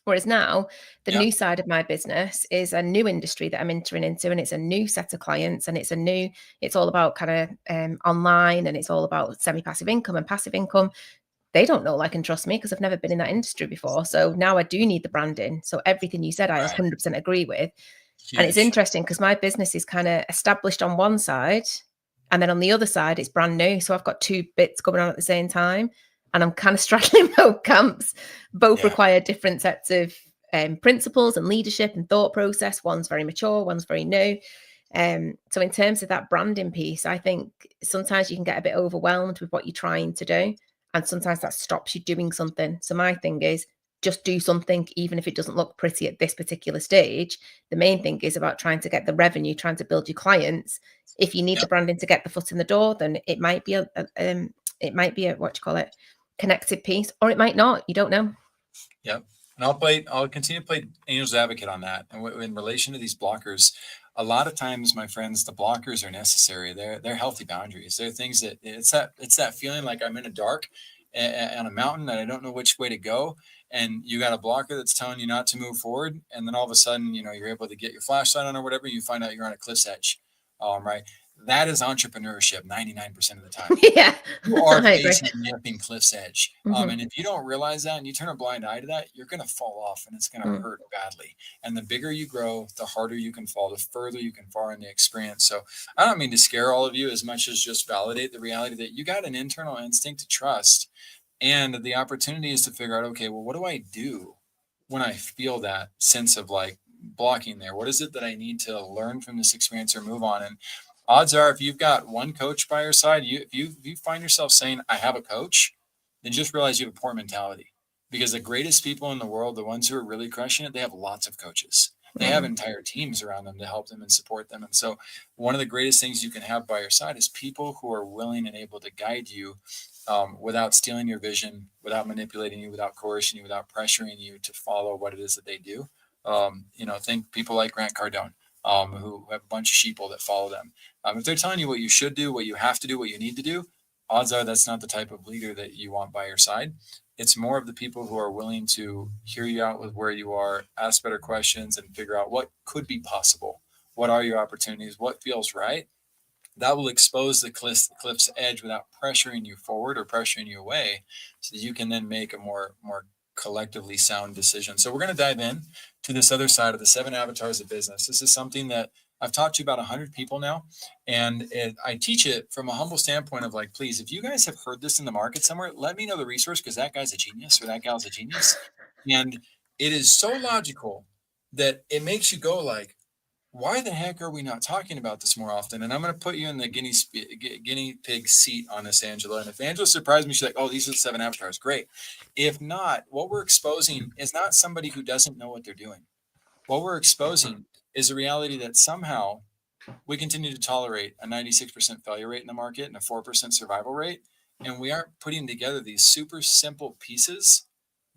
Whereas now, the Yeah. new side of my business is a new industry that I'm entering into, and it's a new set of clients, and it's all about kind of online, and it's all about semi-passive income and passive income. They don't know, like, and trust me because I've never been in that industry before. So now I do need the branding. So everything you said, I Right. 100% agree with. And it's Huge. interesting because my business is kind of established on one side, and then on the other side, it's brand new. So I've got two bits going on at the same time, and I'm kind of straddling both camps. Both Yeah. require different sets of principles and leadership and thought process. One's very mature, one's very new. So in terms of that branding piece, I think sometimes you can get a bit overwhelmed with what you're trying to do, and sometimes that stops you doing something. So my thing is just do something, even if it doesn't look pretty at this particular stage. The main thing is about trying to get the revenue, trying to build your clients. If you need Yeah. the branding to get the foot in the door, then it might be a what you call it, connected piece, or it might not. You don't know. Yep. And I'll continue to play angel's advocate on that. And in relation to these blockers, a lot of times, my friends, the blockers are necessary. They're healthy boundaries. They're things that it's that feeling like I'm in a dark on a mountain that I don't know which way to go. And you got a blocker that's telling you not to move forward. And then all of a sudden, you're able to get your flashlight on or whatever. You find out you're on a cliff's edge. Right. That is entrepreneurship 99% of the time. Yeah, You are I agree. facing the effing cliff's edge. Hmm. And if you don't realize that and you turn a blind eye to that, you're going to fall off and it's going to Mm. hurt badly. And the bigger you grow, the harder you can fall, the further you can fall in the experience. So I don't mean to scare all of you as much as just validate the reality that you got an internal instinct to trust. And the opportunity is to figure out, okay, well, what do I do when I feel that sense of like blocking there? What is it that I need to learn from this experience or move on? And odds are, if you've got one coach by your side, if you find yourself saying, I have a coach, then just realize you have a poor mentality. Because the greatest people in the world, the ones who are really crushing it, they have lots of coaches. They have Mm. entire teams around them to help them and support them. And so, one of the greatest things you can have by your side is people who are willing and able to guide you without stealing your vision, without manipulating you, without coercing you, without pressuring you to follow what it is that they do. Think people like Grant Cardone, who have a bunch of sheeple that follow them. If they're telling you what you should do, what you have to do, what you need to do, odds are that's not the type of leader that you want by your side. It's more of the people who are willing to hear you out with where you are, ask better questions, and figure out what could be possible. What are your opportunities? What feels right? That will expose the cliff's edge without pressuring you forward or pressuring you away, so that you can then make a more collectively sound decision. So we're going to dive in to this other side of the 7 avatars of business. This is something that I've taught to about 100 people now, and I teach it from a humble standpoint of like, please, if you guys have heard this in the market somewhere, let me know the resource, because that guy's a genius or that gal's a genius. And it is so logical that it makes you go like, why the heck are we not talking about this more often? And I'm going to put you in the guinea pig seat on this, Angela. And if Angela surprised me, she's like, oh, these are the 7 avatars. Great. If not, what we're exposing is not somebody who doesn't know what they're doing. What we're exposing is the reality that somehow we continue to tolerate a 96% failure rate in the market and a 4% survival rate. And we aren't putting together these super simple pieces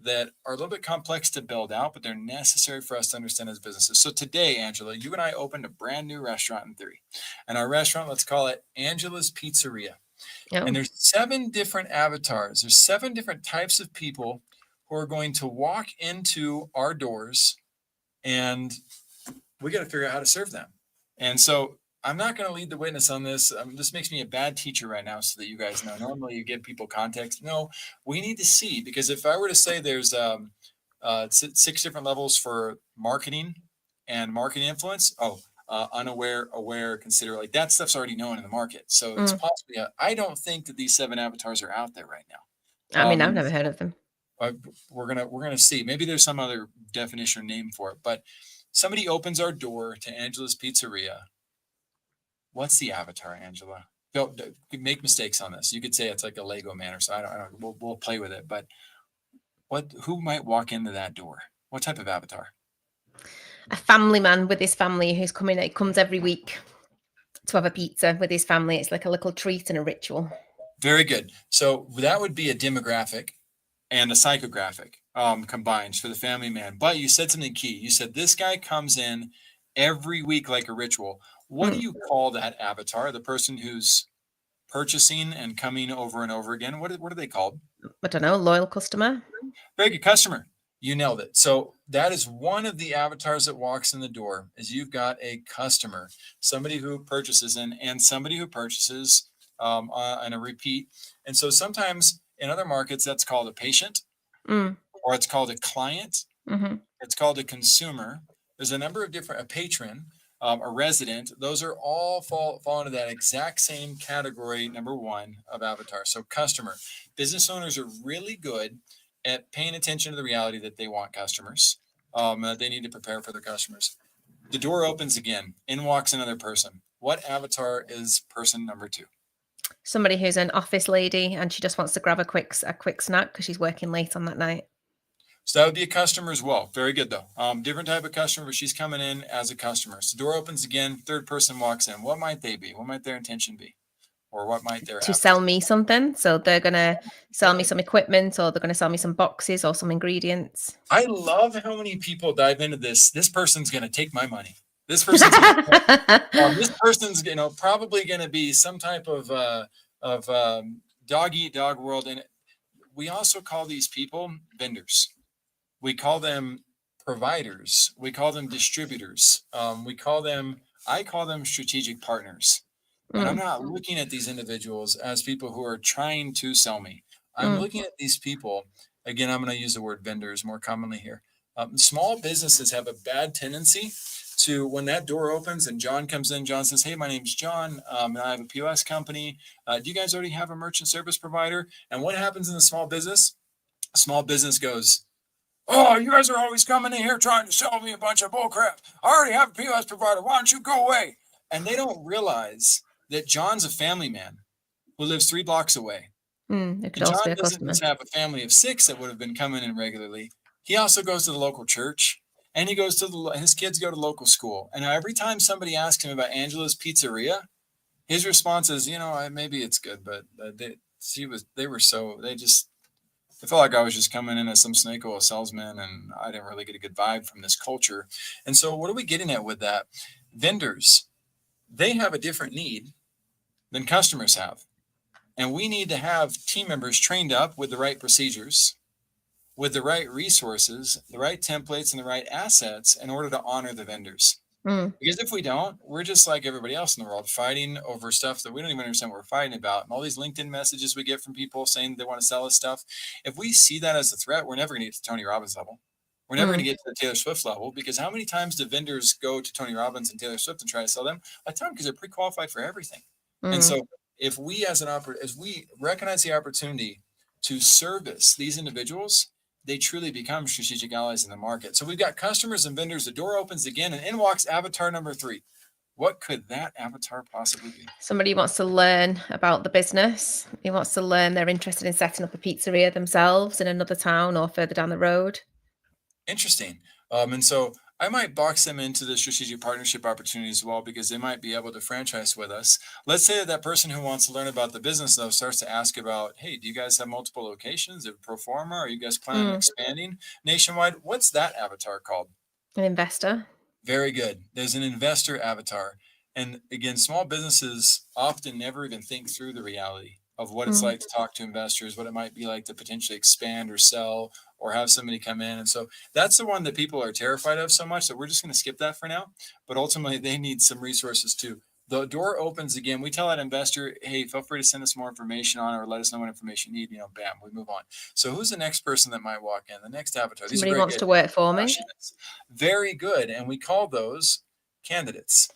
that are a little bit complex to build out, but they're necessary for us to understand as businesses. So today, Angela, you and I opened a brand new restaurant in theory. And our restaurant, let's call it Angela's Pizzeria. And Oh. there's 7 different avatars. There's 7 different types of people who are going to walk into our doors, and we got to figure out how to serve them. And so I'm not going to lead the witness on this. This makes me a bad teacher right now, so that you guys know. Normally, you give people context. No, we need to see, because if I were to say there's 6 different levels for marketing and marketing influence, oh, unaware, aware, consider, like that stuff's already known in the market. So it's Mm. possibly, I don't think that these 7 avatars are out there right now. I mean, I've And never heard of them. we're gonna see. Maybe there's some other definition or name for it. But somebody opens our door to Angela's Pizzeria. What's the avatar, Angela? Don't make mistakes on this. You could say it's like a Lego man or so. I don't. We'll play with it. But who might walk into that door? What type of avatar? A family man with his family who's coming. It comes every week to have a pizza with his family. It's like a little treat and a ritual. Very good. So that would be a demographic and a psychographic combined for the family man. But you said something key. You said this guy comes in every week like a ritual. What do you call that avatar? The person who's purchasing and coming over and over again. What are they called? I don't know, loyal customer. Very good, customer. You nailed it. So that is one of the avatars that walks in the door. Is you've got a customer, somebody who purchases and somebody who purchases on a repeat. And so sometimes in other markets that's called a patient, or it's called a client. Mm-hmm. It's called a consumer. There's a number of different, a patron, a resident. Those are all fall into that exact same category, number 1 of avatar. So customer. Business owners are really good at paying attention to the reality that they want customers. They need to prepare for their customers. The door opens again. In walks another person. What avatar is person number 2? Somebody who's an office lady and she just wants to grab a quick snack because she's working late on that night. So that would be a customer as well. Very good though. Different type of customer, but she's coming in as a customer. So the door opens again. Third person walks in. What might they be? What might their intention be? Or what might their to sell me something? So they're going to sell me some equipment, or they're going to sell me some boxes or some ingredients. I love how many people dive into this. This person's going to take my money. This person's this person's probably going to be some type of dog eat dog world. And we also call these people vendors. We call them providers. We call them distributors. I call them strategic partners. And I'm not looking at these individuals as people who are trying to sell me. I'm looking at these people, again, I'm going to use the word vendors more commonly here. Small businesses have a bad tendency to, when that door opens and John comes in, John says, hey, my name's John, and I have a POS company. Do you guys already have a merchant service provider? And what happens in the small business? A small business goes, oh, you guys are always coming in here trying to sell me a bunch of bullcrap. I already have a POS provider. Why don't you go away? And they don't realize that John's a family man who lives 3 blocks away. It could also be a John customer. doesn't have a family of 6 that would have been coming in regularly. He also goes to the local church, and he goes to his kids go to local school. And every time somebody asks him about Angela's Pizzeria, his response is, maybe it's good, but I felt like I was just coming in as some snake oil salesman, and I didn't really get a good vibe from this culture. And so what are we getting at with that? Vendors, they have a different need than customers have. And we need to have team members trained up with the right procedures, with the right resources, the right templates, and the right assets in order to honor the vendors. Because if we don't, we're just like everybody else in the world, fighting over stuff that we don't even understand what we're fighting about. And all these LinkedIn messages we get from people saying they want to sell us stuff. If we see that as a threat, we're never going to get to Tony Robbins level. We're never going to get to the Taylor Swift level, because how many times do vendors go to Tony Robbins and Taylor Swift and try to sell them? A ton, because they're pre-qualified for everything. And so if we as we recognize the opportunity to service these individuals, they truly become strategic allies in the market. So we've got customers and vendors. The door opens again, and in walks avatar number 3. What could that avatar possibly be? Somebody wants to learn about the business. He wants to learn. They're interested in setting up a pizzeria themselves in another town or further down the road. Interesting. And so I might box them into the strategic partnership opportunity as well, because they might be able to franchise with us. Let's say that person who wants to learn about the business, though, starts to ask about, hey, do you guys have multiple locations? Have pro forma? Are you guys planning on expanding nationwide? What's that avatar called? An investor. Very good. There's an investor avatar. And again, small businesses often never even think through the reality of what it's like to talk to investors, what it might be like to potentially expand or sell or have somebody come in. And so that's the one that people are terrified of so much that we're just going to skip that for now. But ultimately, they need some resources too. The door opens again. We tell that investor, hey, feel free to send us more information on it, or let us know what information you need. Bam, we move on. So who's the next person that might walk in? The next avatar. Somebody wants to work for me. Very good. And we call those candidates.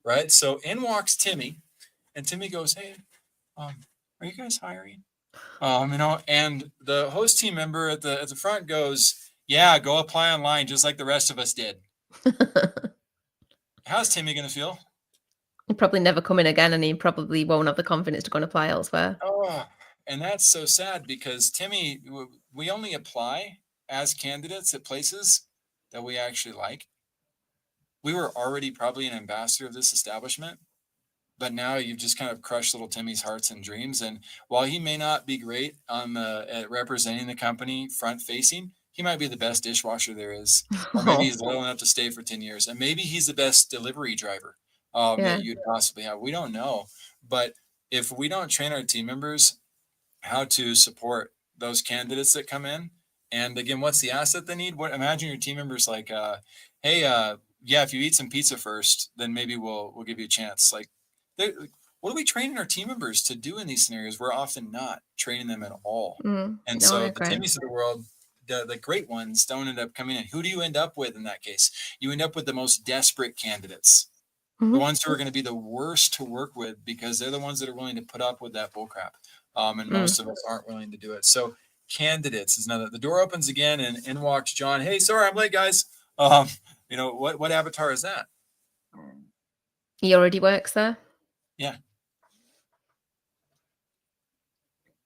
right? So in walks Timmy, and Timmy goes, "Hey, are you guys hiring?" And the host team member at the front goes, "Yeah, go apply online just like the rest of us did." How's Timmy gonna feel? He'll probably never come in again, and he probably won't have the confidence to go and apply elsewhere. Oh, and that's so sad because Timmy, we only apply as candidates at places that we actually like. We were already probably an ambassador of this establishment, but now you've just kind of crushed little Timmy's hearts and dreams. And while he may not be great on at representing the company front facing, he might be the best dishwasher there is, or maybe Oh, he's loyal enough to stay for 10 years, and maybe he's the best delivery driver that yeah. you'd possibly have. We don't know, but if we don't train our team members how to support those candidates that come in. And again, what's the asset they need? What imagine your team members like, hey, yeah, if you eat some pizza first, then maybe we'll give you a chance. Like, what are we training our team members to do in these scenarios? We're often not training them at all. And No, I so the agree. Timmys of the world, the great ones don't end up coming in. Who do you end up with in that case? You end up with the most desperate candidates, the Mhm. ones who are going to be the worst to work with because they're the ones that are willing to put up with that bullcrap. And most Mm. of us aren't willing to do it. So candidates is another. The door opens again, and in walks John. Hey, sorry, I'm late, guys. Um, what avatar is that? He already works there? Yeah,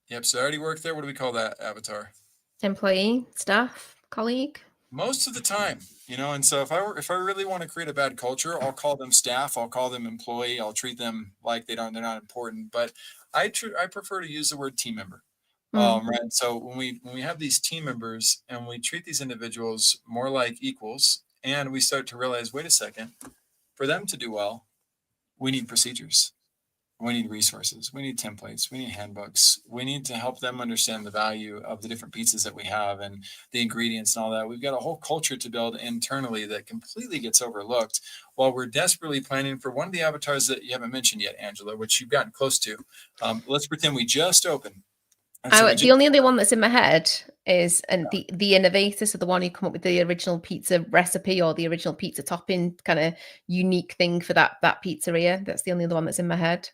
yep. So I already worked there. What do we call that avatar? Employee, staff, colleague? Most of the time, and so if I really want to create a bad culture, I'll call them staff, I'll call them employee, I'll treat them like they're not important. But I prefer to use the word team member. Mm. Right. So when we have these team members and we treat these individuals more like equals, and we start to realize, wait a second, for them to do well, we need procedures. We need resources. We need templates. We need handbooks. We need to help them understand the value of the different pieces that we have and the ingredients and all that. We've got a whole culture to build internally that completely gets overlooked while we're desperately planning for one of the avatars that you haven't mentioned yet, Angela, which you've gotten close to. Let's pretend we just opened. And so we The just, only other one that's in my head is the innovator, so the one who come up with the original pizza recipe or the original pizza topping kind of unique thing for that pizzeria. That's the only other one that's in my head.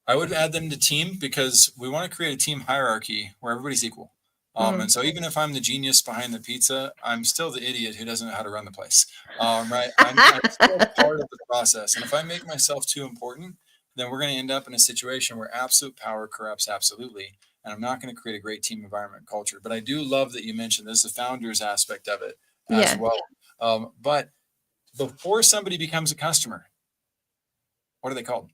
I would add them to team because we want to create a team hierarchy where everybody's equal. And Mm. so even if I'm the genius behind the pizza, I'm still the idiot who doesn't know how to run the place. Right. I'm still part of the process. And if I make myself too important, then we're going to end up in a situation where absolute power corrupts absolutely. And I'm not going to create a great team environment culture. But I do love that you mentioned there's the founders aspect of it as Yeah, well. But before somebody becomes a customer, what are they called?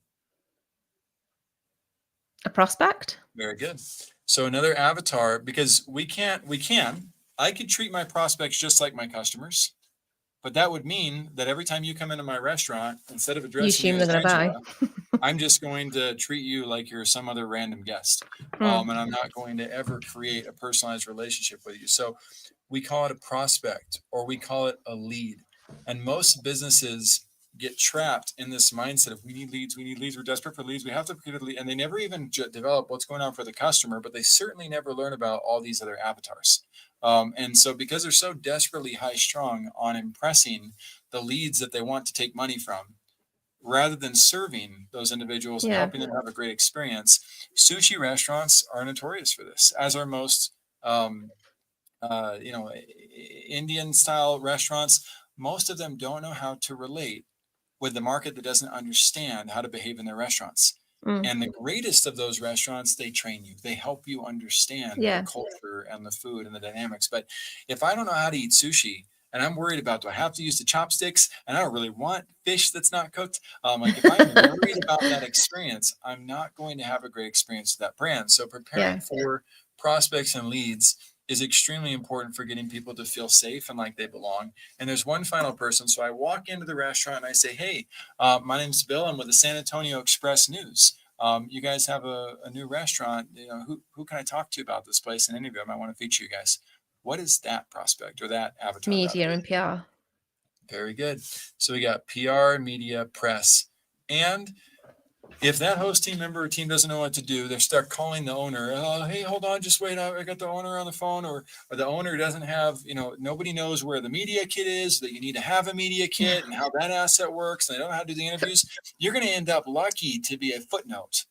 a prospect. Very good. So another avatar, because I could treat my prospects just like my customers, but that would mean that every time you come into my restaurant, instead of You addressing you assume they're as going to buy. Angela, I'm just going to treat you like you're some other random guest. Mm. And I'm not going to ever create a personalized relationship with you. So we call it a prospect or we call it a lead. And most businesses get trapped in this mindset of we need leads, we're desperate for leads, we have to create a lead. And they never even develop what's going on for the customer, but they certainly never learn about all these other avatars. And so because they're so desperately high strung on impressing the leads that they want to take money from, rather than serving those individuals and Yeah, helping them have a great experience, sushi restaurants are notorious for this, as are most um, Indian style restaurants. Most of them don't know how to relate with the market that doesn't understand how to behave in their restaurants. mm. And the greatest of those restaurants, they train you. They help you understand the Yeah, culture and the food and the dynamics. But if I don't know how to eat sushi and I'm worried about, do I have to use the chopsticks? And I don't really want fish that's not cooked. Like if I'm worried about that experience, I'm not going to have a great experience with that brand. So yeah. preparing for prospects and leads is extremely important for getting people to feel safe and like they belong. And there's one final person. So I walk into the restaurant and I say, hey, my name's Bill. I'm with the San Antonio Express News. You guys have a new restaurant. Who can I talk to about this place and interview? I might want to feature you guys. What is that prospect or that avatar rather? Media and PR. Very good. So we got PR, media, press, and If that host team member or team doesn't know what to do, they start calling the owner. Hey, hold on, just wait. I got the owner on the phone, or the owner doesn't have, nobody knows where the media kit is. That you need to have a media kit and how that asset works. And they don't know how to do the interviews. You're going to end up lucky to be a footnote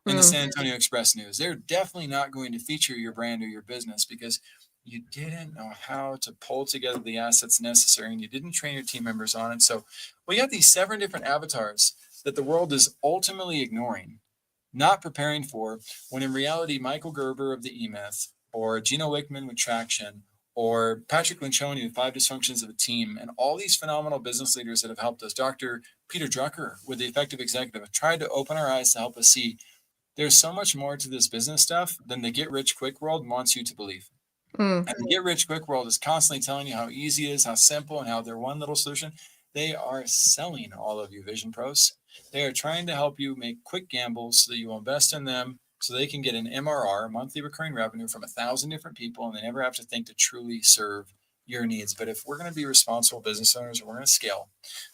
in the San Antonio Express News. They're definitely not going to feature your brand or your business because you didn't know how to pull together the assets necessary and you didn't train your team members on it. So we got these 7 different avatars that the world is ultimately ignoring, not preparing for, when in reality, Michael Gerber of the E-Myth, or Gino Wickman with Traction, or Patrick Lencioni with 5 Dysfunctions of a Team, and all these phenomenal business leaders that have helped us, Dr. Peter Drucker with the Effective Executive, have tried to open our eyes to help us see there's so much more to this business stuff than the get rich quick world wants you to believe. And the get rich quick world is constantly telling you how easy it is, how simple, and how they're one little solution. They are selling all of you Vision Pros. They are trying to help you make quick gambles so that you will invest in them so they can get an MRR, monthly recurring revenue, from 1,000 different people, and they never have to think to truly serve your needs. But if we're going to be responsible business owners and we're going to scale,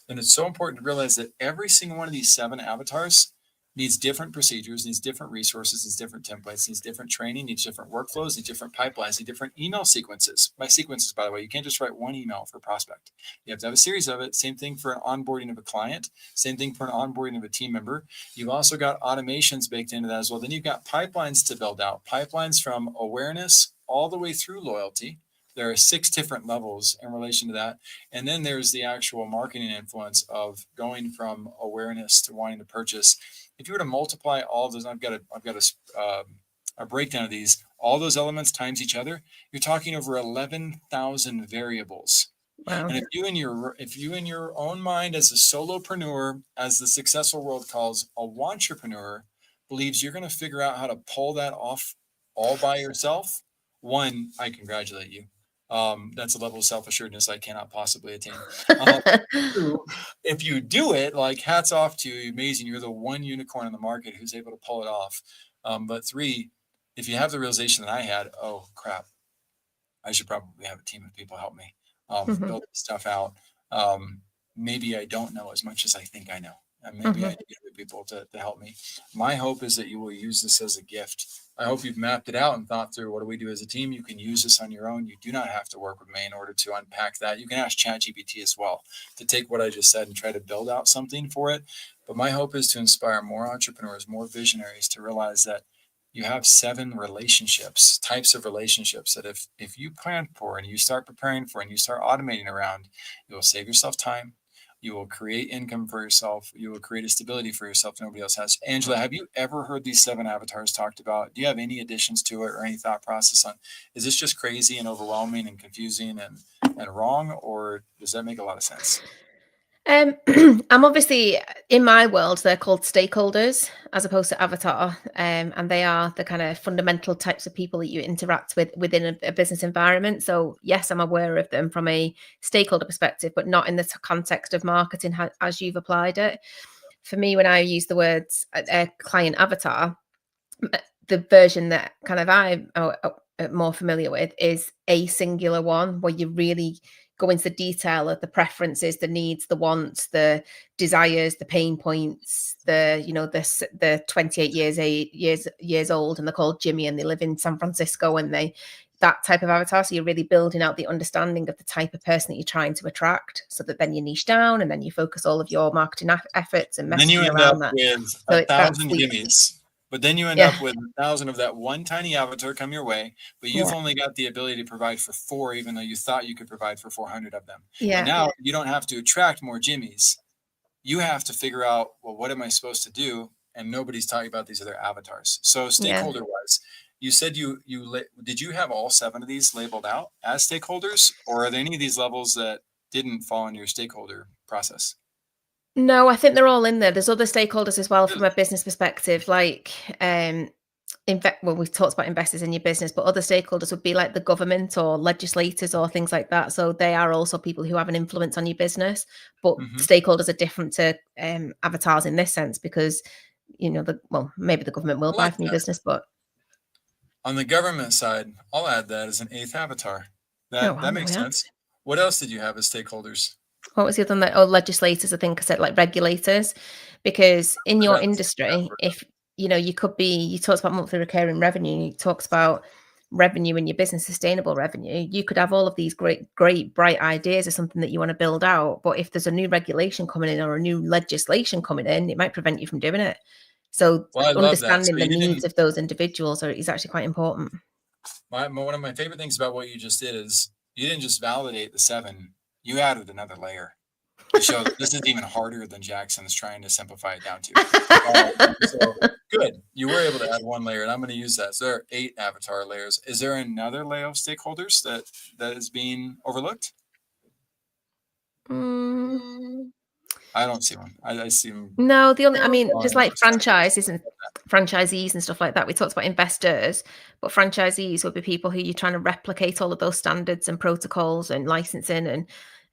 then it's so important to realize that every single one of these 7 avatars needs different procedures, needs different resources, needs different templates, needs different training, needs different workflows, needs different pipelines, needs different email sequences. By sequences, by the way, you can't just write one email for a prospect. You have to have a series of it. Same thing for an onboarding of a client. Same thing for an onboarding of a team member. You've also got automations baked into that as well. Then you've got pipelines to build out. Pipelines from awareness all the way through loyalty. There are 6 different levels in relation to that. And then there's the actual marketing influence of going from awareness to wanting to purchase. If you were to multiply all of those, I've got a breakdown of these, all those elements times each other, you're talking over 11,000 variables. Wow. And if you in your own mind as a solopreneur, as the successful world calls a wantrepreneur, believes you're going to figure out how to pull that off all by yourself, one, I congratulate you. That's a level of self-assuredness I cannot possibly attain. Two, if you do it, like, hats off to you, amazing. You're the one unicorn in the market who's able to pull it off. But 3, if you have the realization that I had, oh crap, I should probably have a team of people help me build this stuff out. Maybe I don't know as much as I think I know. And maybe I need other people to help me. My hope is that you will use this as a gift. I hope you've mapped it out and thought through, what do we do as a team? You can use this on your own. You do not have to work with me in order to unpack that. You can ask ChatGPT as well to take what I just said and try to build out something for it. But my hope is to inspire more entrepreneurs, more visionaries to realize that you have 7 relationships, types of relationships, that if you plan for and you start preparing for and you start automating around, you will save yourself time. You will create income for yourself. You will create a stability for yourself nobody else has. Angela, have you ever heard these 7 avatars talked about? Do you have any additions to it or any thought process on, is this just crazy and overwhelming and confusing and wrong, or does that make a lot of sense? I'm obviously, in my world, they're called stakeholders as opposed to avatar, and they are the kind of fundamental types of people that you interact with within a business environment. So yes, I'm aware of them from a stakeholder perspective, but not in the context of marketing as you've applied it. For me, when I use the words client avatar, the version that kind of I'm more familiar with is a singular one where you really go into the detail of the preferences, the needs, the wants, the desires, the pain points, the 28 years old, and they're called Jimmy and they live in San Francisco, and that type of avatar. So you're really building out the understanding of the type of person that you're trying to attract, so that then you niche down and then you focus all of your marketing efforts and Then you messaging end up around that. with So 1,000 Jimmies. But then you end yeah, up with 1,000 of that one tiny avatar come your way, but you've only got the ability to provide for 4, even though you thought you could provide for 400 of them. And yeah, now you don't have to attract more Jimmies. You have to figure out, well, what am I supposed to do? And nobody's talking about these other avatars. So stakeholder wise, you said did you have all 7 of these labeled out as stakeholders, or are there any of these levels that didn't fall into your stakeholder process? No, I think they're all in there. There's other stakeholders as well from a business perspective, like well, we've talked about investors in your business, but other stakeholders would be like the government or legislators or things like that. So they are also people who have an influence on your business. But stakeholders are different to avatars in this sense because maybe the government will I buy like from your that. business, but On the government side, I'll add that as an 8th avatar. oh, That well, there makes we are. sense. What else did you have as stakeholders? What was the other one? Oh, legislators, I think I said, like regulators, because in your That's industry, if you could be, you talked about monthly recurring revenue, you talked about revenue in your business, sustainable revenue. You could have all of these great, bright ideas of something that you want to build out, but if there's a new regulation coming in or a new legislation coming in, it might prevent you from doing it. So Well, I love that. So understanding the you needs didn't. of those individuals is actually quite important. One of my favorite things about what you just did is you didn't just validate the 7, you added another layer to show that this is even harder than Jackson's trying to simplify it down to. So good. You were able to add one layer, and I'm going to use that. So there are 8 avatar layers. Is there another layer of stakeholders that is being overlooked? I don't see one. I see them. No, the only, I mean, on just the like perspective. franchises and franchisees and stuff like that. We talked about investors, but franchisees would be people who you're trying to replicate all of those standards and protocols and licensing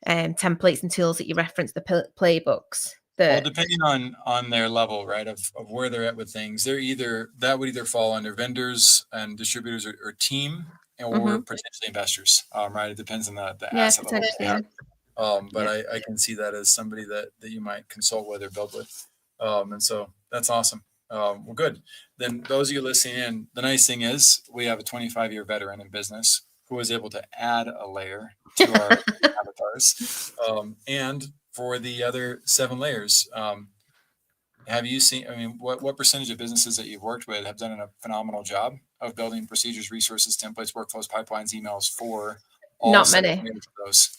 and templates and tools that you reference, the playbooks. Well, depending on their level, right, of where they're at with things, that would either fall under vendors and distributors or team or potentially investors, right? It depends on the Yeah, asset level. potentially. But Yeah. I can see that as somebody that you might consult with or build with. And so that's awesome. Well, good. Then those of you listening in, the nice thing is we have a 25-year veteran in business who was able to add a layer to our avatars. And for the other 7 layers, have you seen, I mean, what percentage of businesses that you've worked with have done a phenomenal job of building procedures, resources, templates, workflows, pipelines, emails for all Not 7 many. layers of those?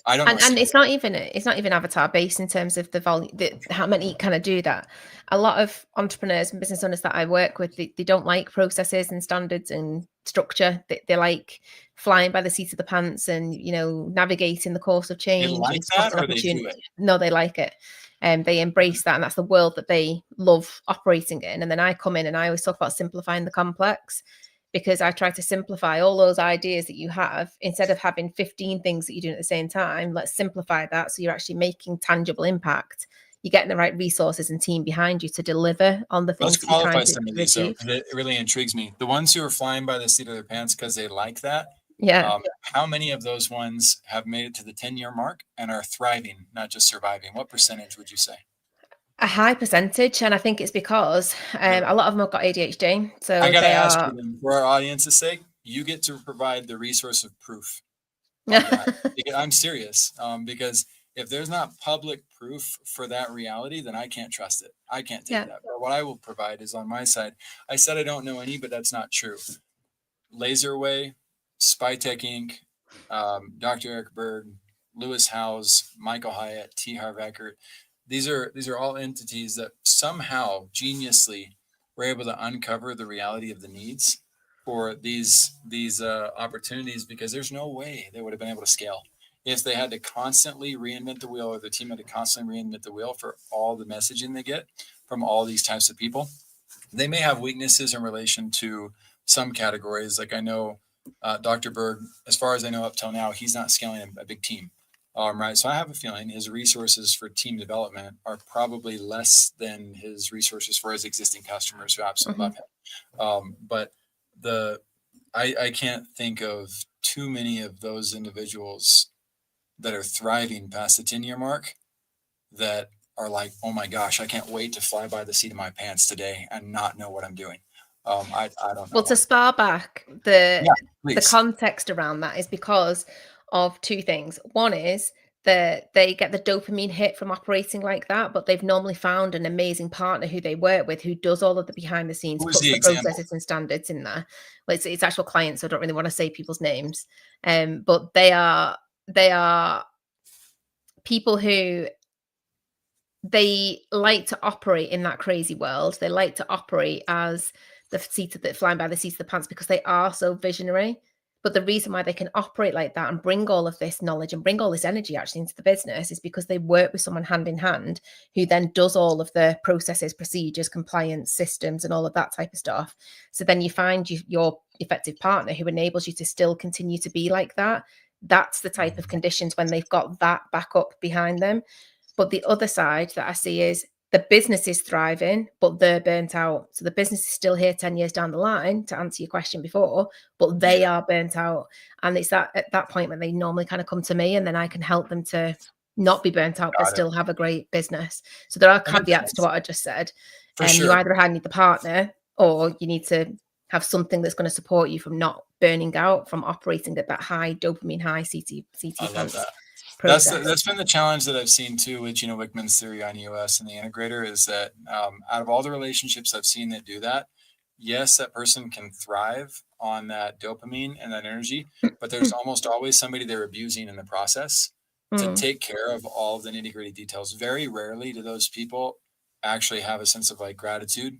I don't know. And it's not even avatar based in terms of the volume, how many kind of do that. A lot of entrepreneurs and business owners that I work with, they don't like processes and standards and structure. They like flying by the seat of the pants and navigating the course of They change like and that, spotting or they do opportunity. it? No, they like it. They embrace that, and that's the world that they love operating in. And then I come in and I always talk about simplifying the complex, because I try to simplify all those ideas that you have. Instead of having 15 things that you're doing at the same time, let's simplify that so you're actually making tangible impact. You're getting the right resources and team behind you to deliver on the things Let's that you're trying qualify to some of these. So achieve. it really intrigues me. The ones who are flying by the seat of their pants because they like that. Yeah. How many of those ones have made it to the 10-year mark and are thriving, not just surviving? What percentage would you say? A high percentage, and I think it's because a lot of them have got ADHD. So I got to they ask are. you then, for our audience's sake, you get to provide the resource of proof of that. I'm serious, because if there's not public proof for that reality, then I can't trust it. I can't take that. But what I will provide is on my side. I said I don't know any, but that's not true. Laserway, Spytech Inc., Dr. Eric Berg, Lewis Howes, Michael Hyatt, T. Harv Eckert. These are all entities that somehow geniusly were able to uncover the reality of the needs for these opportunities, because there's no way they would have been able to scale if they had to constantly reinvent the wheel, or the team had to constantly reinvent the wheel for all the messaging they get from all these types of people. They may have weaknesses in relation to some categories. Like I know Dr. Berg, as far as I know up till now, he's not scaling a big team. Right. So I have a feeling his resources for team development are probably less than his resources for his existing customers who absolutely love him. But I can't think of too many of those individuals that are thriving past the 10-year mark that are like, oh my gosh, I can't wait to fly by the seat of my pants today and not know what I'm doing. I don't know. Well, to spar back, the please. context around that is because of 2 things. One is that they get the dopamine hit from operating like that, but they've normally found an amazing partner who they work with, who does all of the behind the scenes, Who is puts the the example? processes and standards in there. Well, it's actual clients, so I don't really want to say people's names. But they are people who they like to operate in that crazy world. They like to operate as flying by the seat of the pants, because they are so visionary. But the reason why they can operate like that and bring all of this knowledge and bring all this energy actually into the business is because they work with someone hand in hand, who then does all of the processes, procedures, compliance, systems, and all of that type of stuff. So then you find your effective partner who enables you to still continue to be like that. That's the type of conditions when they've got that backup behind them. But the other side that I see is the business is thriving, but they're burnt out. So the business is still here 10 years down the line, to answer your question before, but they Yeah, are burnt out. And it's that at that point when they normally kind of come to me, and then I can help them to not be burnt out, but got it. still have a great business. So there are That makes caveats to sense. what I just said. For You sure. either need the partner, or you need to have something that's going to support you from not burning out, from operating at that high dopamine, high CT I love pants that. process. That's been the challenge that I've seen too with Gino Wickman's theory on EOS and the integrator is that out of all the relationships I've seen that do that, yes, that person can thrive on that dopamine and that energy, but there's almost always somebody they're abusing in the process to Mm, take care of all of the nitty gritty details. Very rarely do those people actually have a sense of like gratitude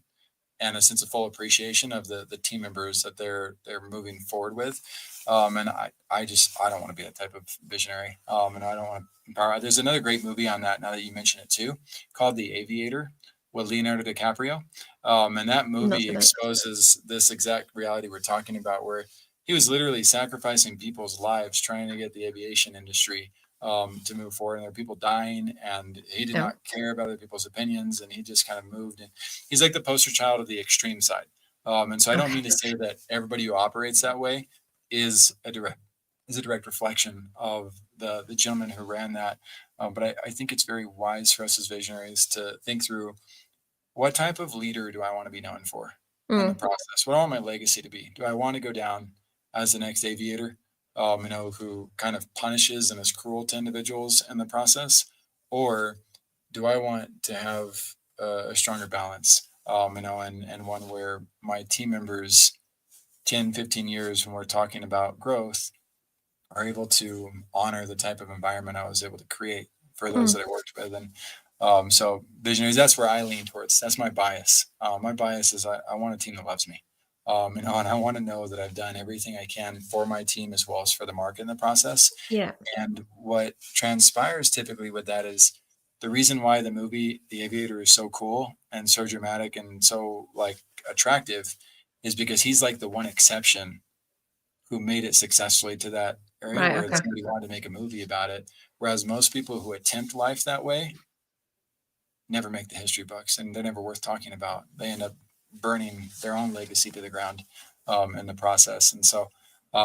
and a sense of full appreciation of the team members that they're moving forward with. And I don't want to be that type of visionary. And I don't want to empower. There's another great movie on that now that you mention it too, called The Aviator with Leonardo DiCaprio. And that not movie seen it. exposes this exact reality we're talking about, where he was literally sacrificing people's lives trying to get the aviation industry to move forward. And there were people dying, and he did No. not care about other people's opinions, and he just kind of moved. And he's like the poster child of the extreme side. And so I don't Okay. mean to say that everybody who operates that way is a direct reflection of the gentleman who ran that. But I think it's very wise for us as visionaries to think through what type of leader do I want to be known for in the Mm, process? What do I want my legacy to be? Do I want to go down as the next aviator, who kind of punishes and is cruel to individuals in the process? Or do I want to have a stronger balance, and one where my team members, 10, 15 years when we're talking about growth, are able to honor the type of environment I was able to create for those mm, that I worked with. And so visionaries, that's where I lean towards. That's my bias. My bias is I want a team that loves me. And I want to know that I've done everything I can for my team as well as for the market in the process. yeah. And what transpires typically with that is the reason why the movie The Aviator is so cool and so dramatic and so like attractive is because he's like the one exception who made it successfully to that area Right. where Okay. somebody wanted to make a movie about it. Whereas most people who attempt life that way never make the history books and they're never worth talking about. They end up burning their own legacy to the ground in the process. And so,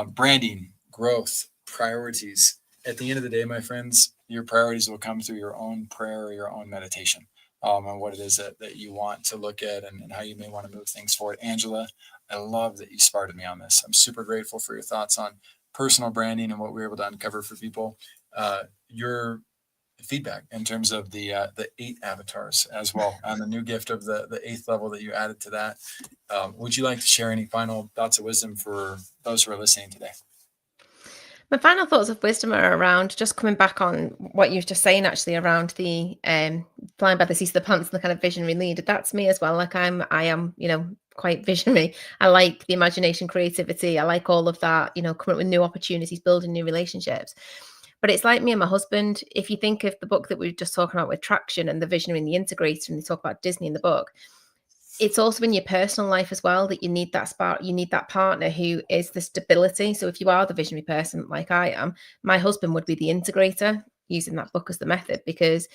branding, growth, priorities. At the end of the day, my friends, your priorities will come through your own prayer or your own meditation on what it is that you want to look at and how you may want to move things forward. Angela, I love that you sparked me on this. I'm super grateful for your thoughts on personal branding and what we were able to uncover for people. Your feedback in terms of the 8 avatars as well, and the new gift of the 8th level that you added to that. Would you like to share any final thoughts of wisdom for those who are listening today? My final thoughts of wisdom are around just coming back on what you were just saying, actually, around the flying by the seat of the pants and the kind of visionary leader. That's me as well. Like I am, quite visionary. I like the imagination, creativity. I like all of that, coming up with new opportunities, building new relationships. But it's like me and my husband. If you think of the book that we were just talking about with Traction and the visionary and the integrator, and they talk about Disney in the book, it's also in your personal life as well that you need that spark, you need that partner who is the stability. So if you are the visionary person like I am, my husband would be the integrator, using that book as the method, because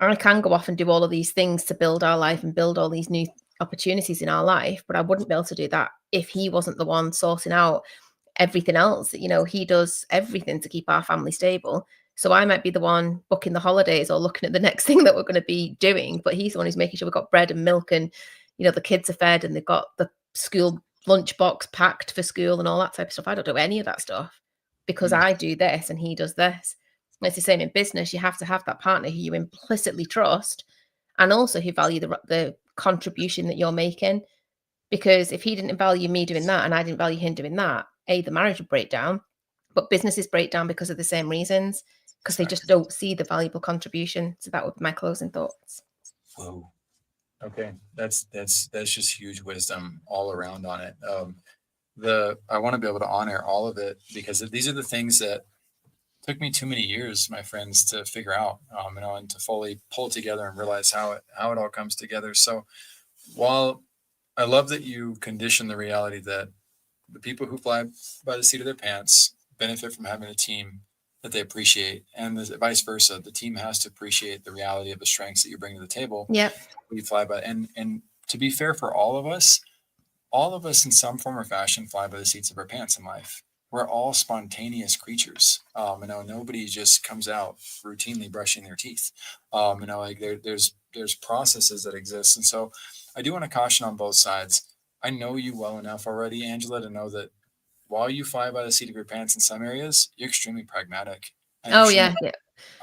I can go off and do all of these things to build our life and build all these new opportunities in our life, but I wouldn't be able to do that if he wasn't the one sorting out everything else. He does everything to keep our family stable. So I might be the one booking the holidays or looking at the next thing that we're going to be doing, but he's the one who's making sure we've got bread and milk, and the kids are fed and they've got the school lunchbox packed for school and all that type of stuff. I don't do any of that stuff because Mm, I do this and he does this. It's the same in business. You have to have that partner who you implicitly trust and also who value the contribution that you're making. Because if he didn't value me doing that and I didn't value him doing that, A, the marriage would break down, but businesses break down because of the same reasons, because they just exactly. don't see the valuable contribution. So that would be my closing thoughts. Whoa. Okay, that's just huge wisdom all around on it. The I want to be able to honor all of it because these are the things that took me too many years, my friends, to figure out, and to fully pull together and realize how it all comes together. So while I love that you condition the reality that the people who fly by the seat of their pants benefit from having a team that they appreciate, and vice versa. The team has to appreciate the reality of the strengths that you bring to the table. Yeah. We fly by, and to be fair for all of us in some form or fashion fly by the seats of our pants in life. We're all spontaneous creatures. Nobody just comes out routinely brushing their teeth. Like there's processes that exist, and so I do want to caution on both sides. I know you well enough already, Angela, to know that while you fly by the seat of your pants in some areas, you're extremely pragmatic and Oh extremely yeah. Yeah.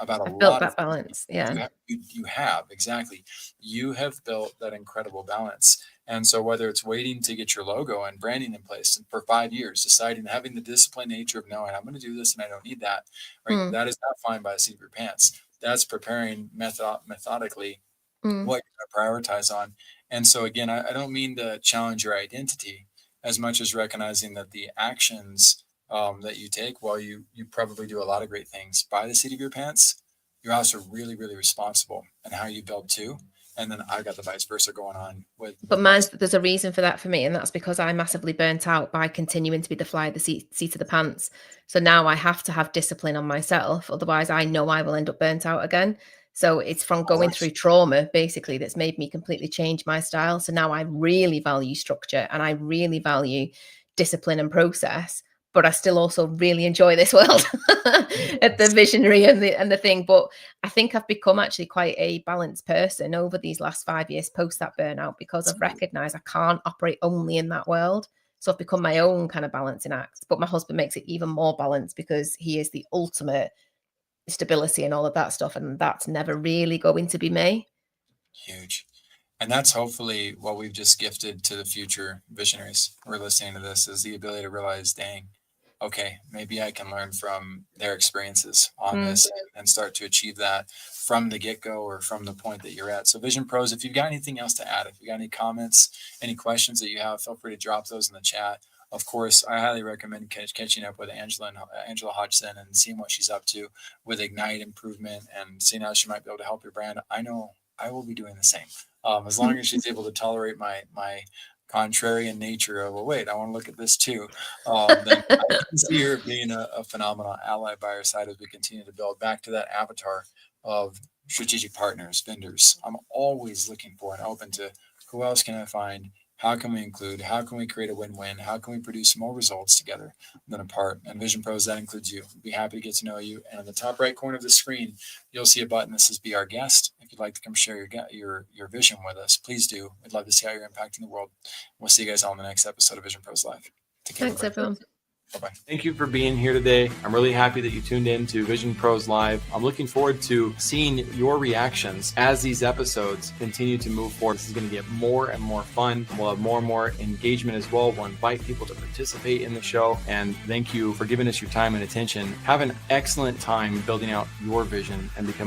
about a I've built lot of that things. balance. Yeah. You have exactly. You have built that incredible balance. And so whether it's waiting to get your logo and branding in place for 5 years, deciding having the disciplined nature of knowing I'm going to do this and I don't need that, right? Mm, That is not flying by the seat of your pants. That's preparing methodically mm. what you're going to prioritize on. And so again, I don't mean to challenge your identity as much as recognizing that the actions that you take, while you probably do a lot of great things by the seat of your pants, you're also really, really responsible in how you build too. And then I've got the vice versa going on But with my. there's a reason for that for me, and that's because I massively burnt out by continuing to be the fly of the seat of the pants. So now I have to have discipline on myself, otherwise I know I will end up burnt out again. So it's from going through trauma basically that's made me completely change my style. So now I really value structure and I really value discipline and process, but I still also really enjoy this world at the visionary and the thing. But I think I've become actually quite a balanced person over these last 5 years post that burnout, because I've recognized I can't operate only in that world. So I've become my own kind of balancing act. But my husband makes it even more balanced because he is the ultimate stability and all of that stuff. And that's never really going to be me. Huge. And that's hopefully what we've just gifted to the future visionaries who are listening to this, is the ability to realize, dang, okay, maybe I can learn from their experiences on this and start to achieve that from the get-go or from the point that you're at. So Vision Pros, if you've got anything else to add, if you got any comments, any questions that you have, feel free to drop those in the chat. Of course, I highly recommend catching up with Angela Hodgson and seeing what she's up to with Ignite Improvement and seeing how she might be able to help your brand. I know I will be doing the same. As long as she's able to tolerate my contrarian nature of, well, wait, I want to look at this too. Then I can see her being a phenomenal ally by our side as we continue to build back to that avatar of strategic partners, vendors. I'm always looking for and open to who else can I find? How can we include? How can we create a win-win? How can we produce more results together than apart? And Vision Pros, that includes you. We'd be happy to get to know you. And in the top right corner of the screen, you'll see a button that says Be Our Guest. If you'd like to come share your vision with us, please do. We'd love to see how you're impacting the world. We'll see you guys all in the next episode of Vision Pros Live. Take care. Thanks, everyone. Bye-bye. Thank you for being here today. I'm really happy that you tuned in to Vision Pros Live. I'm looking forward to seeing your reactions as these episodes continue to move forward. This is going to get more and more fun. We'll have more and more engagement as well. We'll invite people to participate in the show. And thank you for giving us your time and attention. Have an excellent time building out your vision and becoming